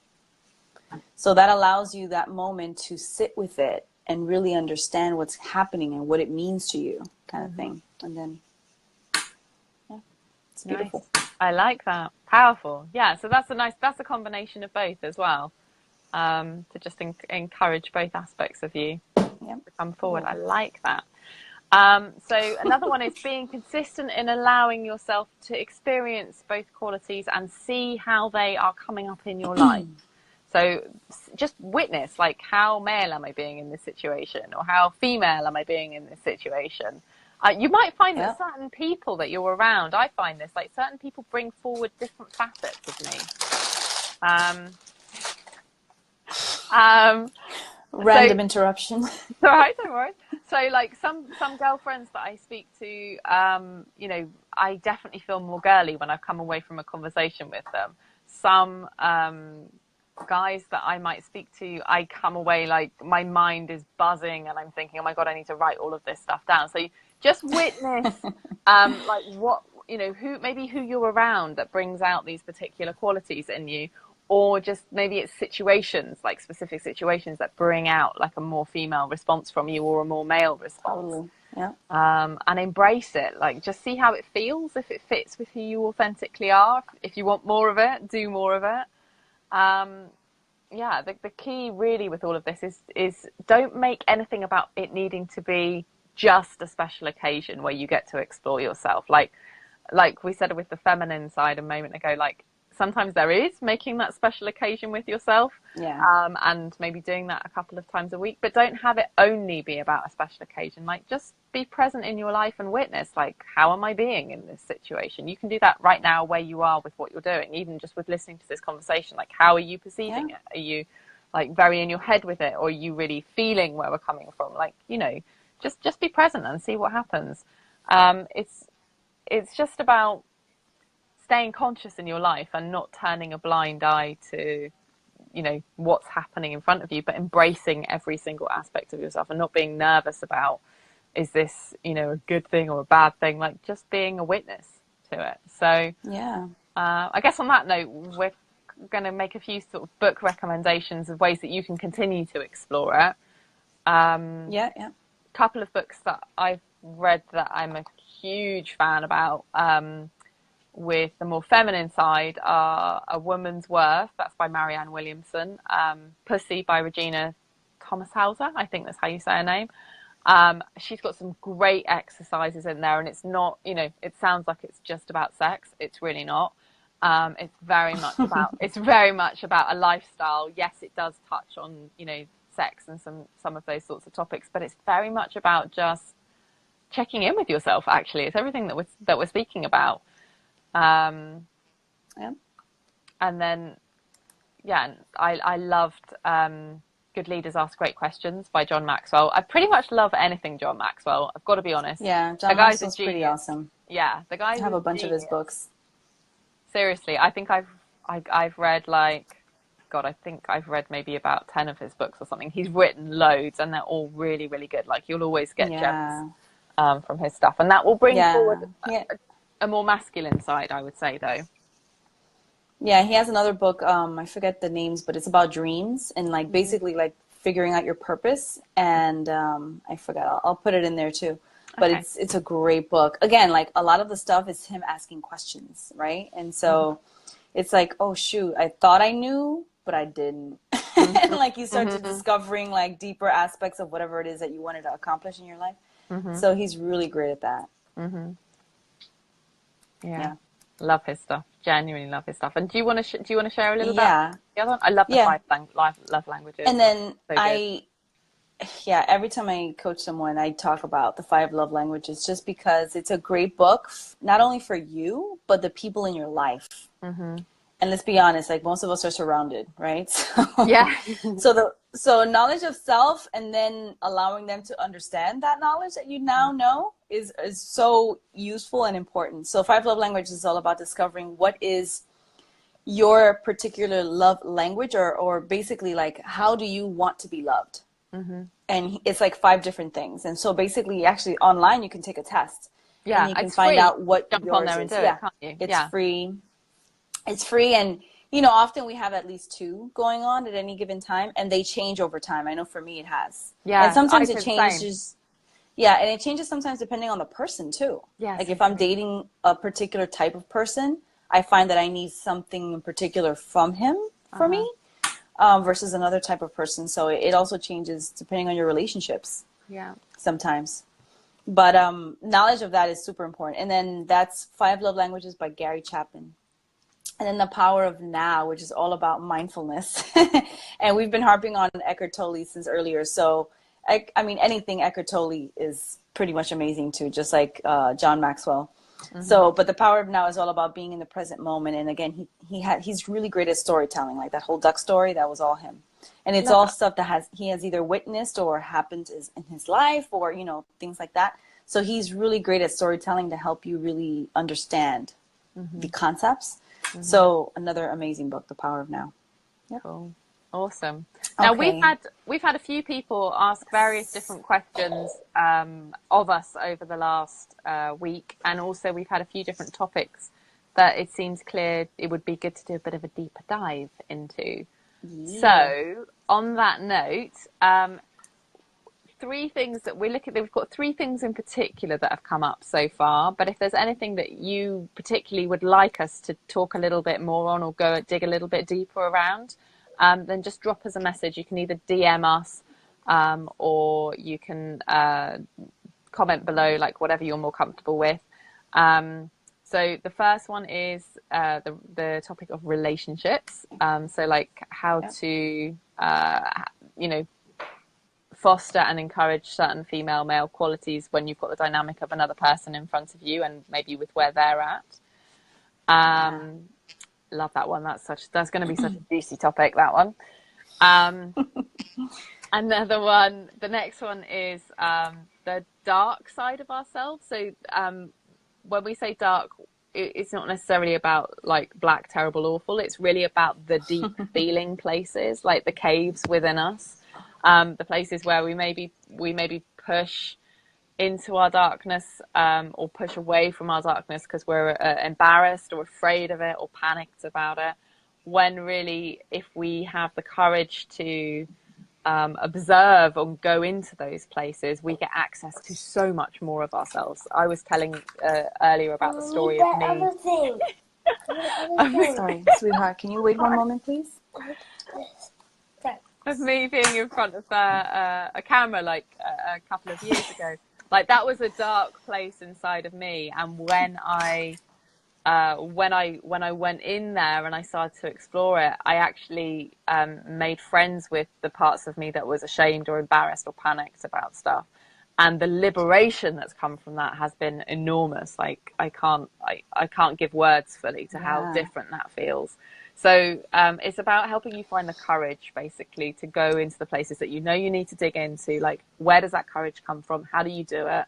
So that allows you that moment to sit with it and really understand what's happening and what it means to you, kind of thing. And then, it's beautiful. Nice. I like that. Powerful. Yeah. So that's a combination of both as well. To just encourage both aspects of you to come forward. I like that. So another one is being consistent in allowing yourself to experience both qualities and see how they are coming up in your life. So just witness, like, how male am I being in this situation, or how female am I being in this situation? You might find that certain people that you're around, I find this, like, certain people bring forward different facets of me. Random interruption. All right, don't worry. So, like, some girlfriends that I speak to, I definitely feel more girly when I've come away from a conversation with them. Some guys that I might speak to, I come away like my mind is buzzing and I'm thinking, oh my God, I need to write all of this stuff down. So just witness, like, what, who you're around that brings out these particular qualities in you. Or just maybe it's situations, like specific situations that bring out like a more female response from you or a more male response. Yeah. And embrace it. Like, just see how it feels, if it fits with who you authentically are. If you want more of it, do more of it. The key really with all of this is don't make anything about it needing to be just a special occasion where you get to explore yourself. Like we said with the feminine side a moment ago, like, sometimes there is making that special occasion with yourself, and maybe doing that a couple of times a week, but don't have it only be about a special occasion. Like, just be present in your life and witness, like, how am I being in this situation? You can do that right now where you are with what you're doing, even just with listening to this conversation. Like, how are you perceiving it? Are you, like, very in your head with it, or are you really feeling where we're coming from? Like, just be present and see what happens. It's just about staying conscious in your life and not turning a blind eye to, what's happening in front of you, but embracing every single aspect of yourself and not being nervous about, is this, a good thing or a bad thing? Like, just being a witness to it. So, I guess on that note, we're going to make a few sort of book recommendations of ways that you can continue to explore it. Yeah, yeah. Couple of books that I've read that I'm a huge fan about, with the more feminine side, are A Woman's Worth, that's by Marianne Williamson, Pussy by Regina Thomashauser, I think that's how you say her name. She's got some great exercises in there, and it's not, it sounds like it's just about sex. It's really not. It's very much about a lifestyle. Yes, it does touch on, sex and some of those sorts of topics, but it's very much about just checking in with yourself. Actually, it's everything that we're speaking about. Yeah. And then, yeah, I loved Good Leaders Ask Great Questions by John Maxwell. I pretty much love anything John Maxwell, I've got to be honest. Yeah, John Maxwell's pretty awesome. Yeah, the guy. I have a bunch of his books. Seriously, I think I've read I think I've read maybe about 10 of his books or something. He's written loads, and they're all really, really good. Like, you'll always get gems from his stuff, and that will bring forward a more masculine side, I would say, though. Yeah, he has another book. I forget the names, but it's about dreams and basically figuring out your purpose. And I forgot. I'll put it in there too. But Okay. it's a great book. Again, a lot of the stuff is him asking questions, right? And so it's like, oh shoot, I thought I knew, but I didn't. And you start to discovering deeper aspects of whatever it is that you wanted to accomplish in your life. So he's really great at that. Yeah. Love his stuff. Genuinely love his stuff. And do you want to share a little about the other one? I love the love languages. And then every time I coach someone, I talk about the 5 love languages, just because it's a great book, not only for you, but the people in your life. And let's be honest, most of us are surrounded, right? So, yeah. so knowledge of self, and then allowing them to understand that knowledge that you now know is so useful and important. So 5 love languages is all about discovering what is your particular love language, or basically how do you want to be loved? And it's 5 different things. And so basically, actually online, you can take a test. Yeah, and you can find out what jump on there and do it, can't you? It's free. It's free, and often we have at least 2 going on at any given time, and they change over time. I know for me it has. Yeah, and sometimes it changes. Yeah, and it changes sometimes depending on the person too. Yeah. If I'm dating a particular type of person, I find that I need something in particular from him for me, versus another type of person. So it also changes depending on your relationships. Yeah. Sometimes. But knowledge of that is super important. And then that's 5 Love Languages by Gary Chapman. And then The Power of Now, which is all about mindfulness. And we've been harping on Eckhart Tolle since earlier. So, I mean, anything Eckhart Tolle is pretty much amazing too, just like John Maxwell. So, but The Power of Now is all about being in the present moment. And again, he's really great at storytelling. Like that whole duck story, that was all him. And it's all stuff that he has either witnessed or happened in his life, or, things like that. So he's really great at storytelling to help you really understand the concepts. So another amazing book, The Power of Now. Yep. Cool. Awesome. Now we've had a few people ask various different questions of us over the last week, and also we've had a few different topics that it seems clear it would be good to do a bit of a deeper dive into. Yeah. So on that note, 3 things that we're looking at. We've got 3 things in particular that have come up so far, but if there's anything that you particularly would like us to talk a little bit more on, or dig a little bit deeper around, then just drop us a message. You can either DM us, or you can comment below, like whatever you're more comfortable with. So the first one is the topic of relationships. So like how to, foster and encourage certain female-male qualities when you've got the dynamic of another person in front of you, and maybe with where they're at. Love that one. That's going to be such a juicy topic, that one. Another one, the next one is the dark side of ourselves. So when we say dark, it's not necessarily about like black, terrible, awful. It's really about the deep feeling places, like the caves within us. The places where we maybe push into our darkness, or push away from our darkness because we're embarrassed or afraid of it or panicked about it, when really, if we have the courage to observe or go into those places, we get access to so much more of ourselves. I was telling earlier about the story of me. Sorry, sweetheart. Can you wait one moment, please? Of me being in front of a camera like a couple of years ago. Like, that was a dark place inside of me, and when I went in there and I started to explore it, I actually made friends with the parts of me that was ashamed or embarrassed or panicked about stuff, and the liberation that's come from that has been enormous. Like, I can't give words fully to how different that feels. So it's about helping you find the courage, basically, to go into the places that you know you need to dig into. Like, where does that courage come from? How do you do it?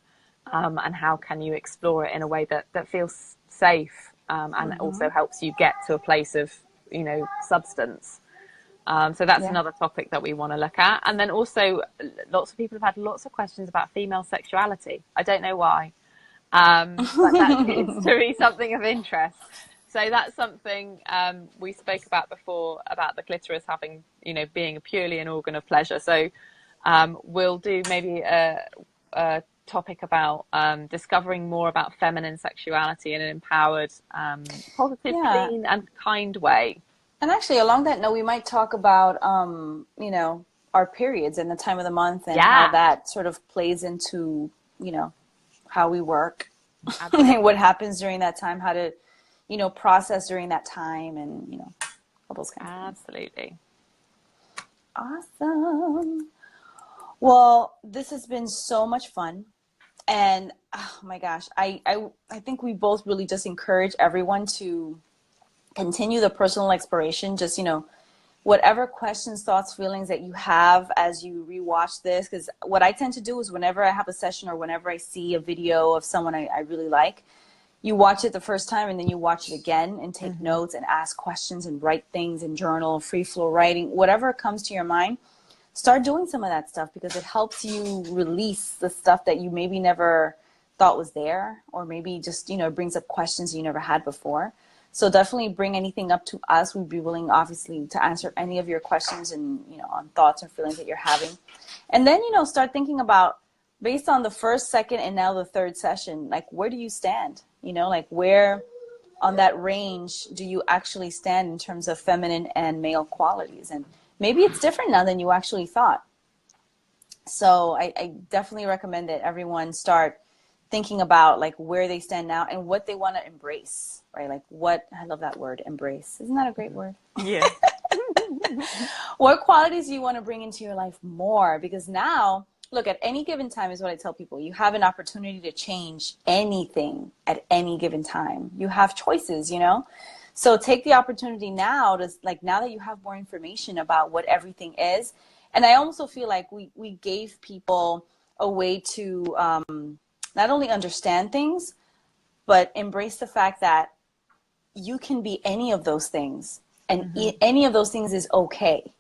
And how can you explore it in a way that feels safe, and also helps you get to a place of, substance. So that's another topic that we want to look at. And then also, lots of people have had lots of questions about female sexuality. I don't know why, but that seems to be something of interest. So that's something we spoke about before, about the clitoris having, being purely an organ of pleasure. So we'll do maybe a topic about discovering more about feminine sexuality in an empowered, positive, clean and kind way. And actually, along that note, we might talk about, our periods and the time of the month and how that sort of plays into, how we work and what happens during that time, how to, process during that time, and, all those kinds of things. Absolutely. Awesome. Well, this has been so much fun. And oh my gosh, I think we both really just encourage everyone to continue the personal exploration. Just, whatever questions, thoughts, feelings that you have as you rewatch this. Because what I tend to do is whenever I have a session or whenever I see a video of someone I really like, you watch it the first time and then you watch it again and take notes and ask questions and write things and journal, free flow writing, whatever comes to your mind. Start doing some of that stuff, because it helps you release the stuff that you maybe never thought was there, or maybe just, brings up questions you never had before. So definitely bring anything up to us. We'd be willing, obviously, to answer any of your questions and, on thoughts or feelings that you're having. And then, start thinking about, based on the first, second, and now the third session, like, where do you stand? Like, where on that range do you actually stand in terms of feminine and male qualities? And maybe it's different now than you actually thought. So I definitely recommend that everyone start thinking about, like, where they stand now and what they want to embrace, right? Like, I love that word, embrace. Isn't that a great word? Yeah. What qualities do you want to bring into your life more? Because now, look, at any given time is what I tell people. You have an opportunity to change anything at any given time. You have choices, So take the opportunity now to, like, now that you have more information about what everything is. And I also feel like we gave people a way to not only understand things, but embrace the fact that you can be any of those things. And any of those things is okay,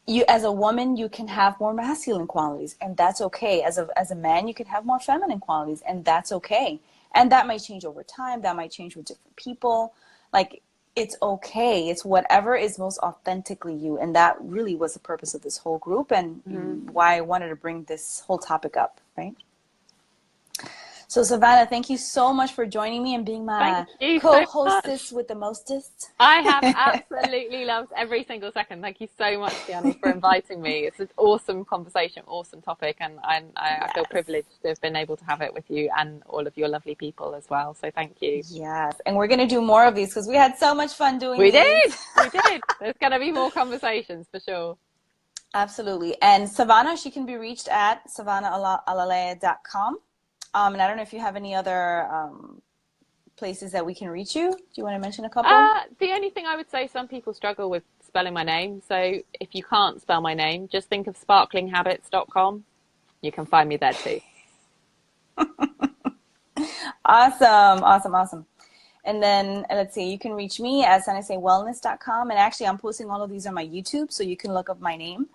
You, as a woman, you can have more masculine qualities, and that's okay. As a man, you can have more feminine qualities, and that's okay. And that might change over time. That might change with different people. Like, it's okay. It's whatever is most authentically you. And that really was the purpose of this whole group, and why I wanted to bring this whole topic up, right? So, Savannah, thank you so much for joining me and being my co-hostess with the mostest. I have absolutely loved every single second. Thank you so much, Tiani, for inviting me. It's an awesome conversation, awesome topic, and I feel privileged to have been able to have it with you and all of your lovely people as well. So thank you. Yes, and we're going to do more of these because we had so much fun doing these. We did. There's going to be more conversations for sure. Absolutely. And Savannah, she can be reached at savannahalalia.com. And I don't know if you have any other places that we can reach you. Do you want to mention a couple? The only thing I would say, some people struggle with spelling my name. So if you can't spell my name, just think of sparklinghabits.com. You can find me there too. Awesome. And then let's see, you can reach me at sanasewellness.com. And actually, I'm posting all of these on my YouTube, so you can look up my name.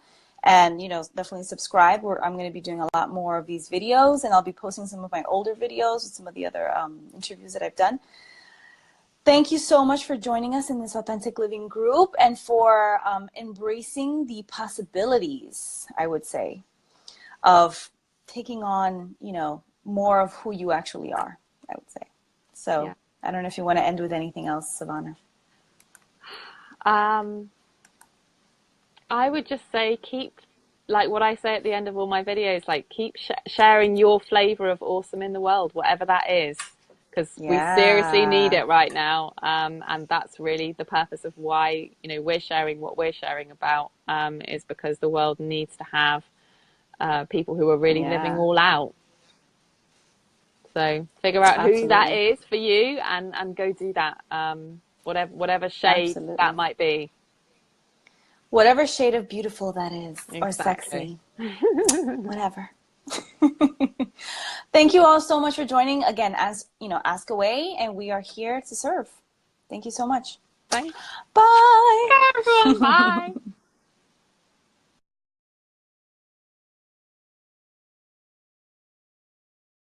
And, definitely subscribe. I'm going to be doing a lot more of these videos, and I'll be posting some of my older videos with some of the other interviews that I've done. Thank you so much for joining us in this authentic living group and for embracing the possibilities, I would say, of taking on, you know, more of who you actually are, I would say. So yeah. I don't know if you want to end with anything else, Savannah. I would just say keep, like what I say at the end of all my videos, like keep sharing your flavor of awesome in the world, whatever that is. Because we seriously need it right now, and that's really the purpose of why, you know, we're sharing what we're sharing about, is because the world needs to have people who are really living all out. So figure out who that is for you, and go do that, whatever shade that might be. Whatever shade of beautiful that is, or sexy, whatever. Thank you all so much for joining. Again, as you know, ask away, and we are here to serve. Thank you so much. Bye. Bye. Bye, everyone. Bye.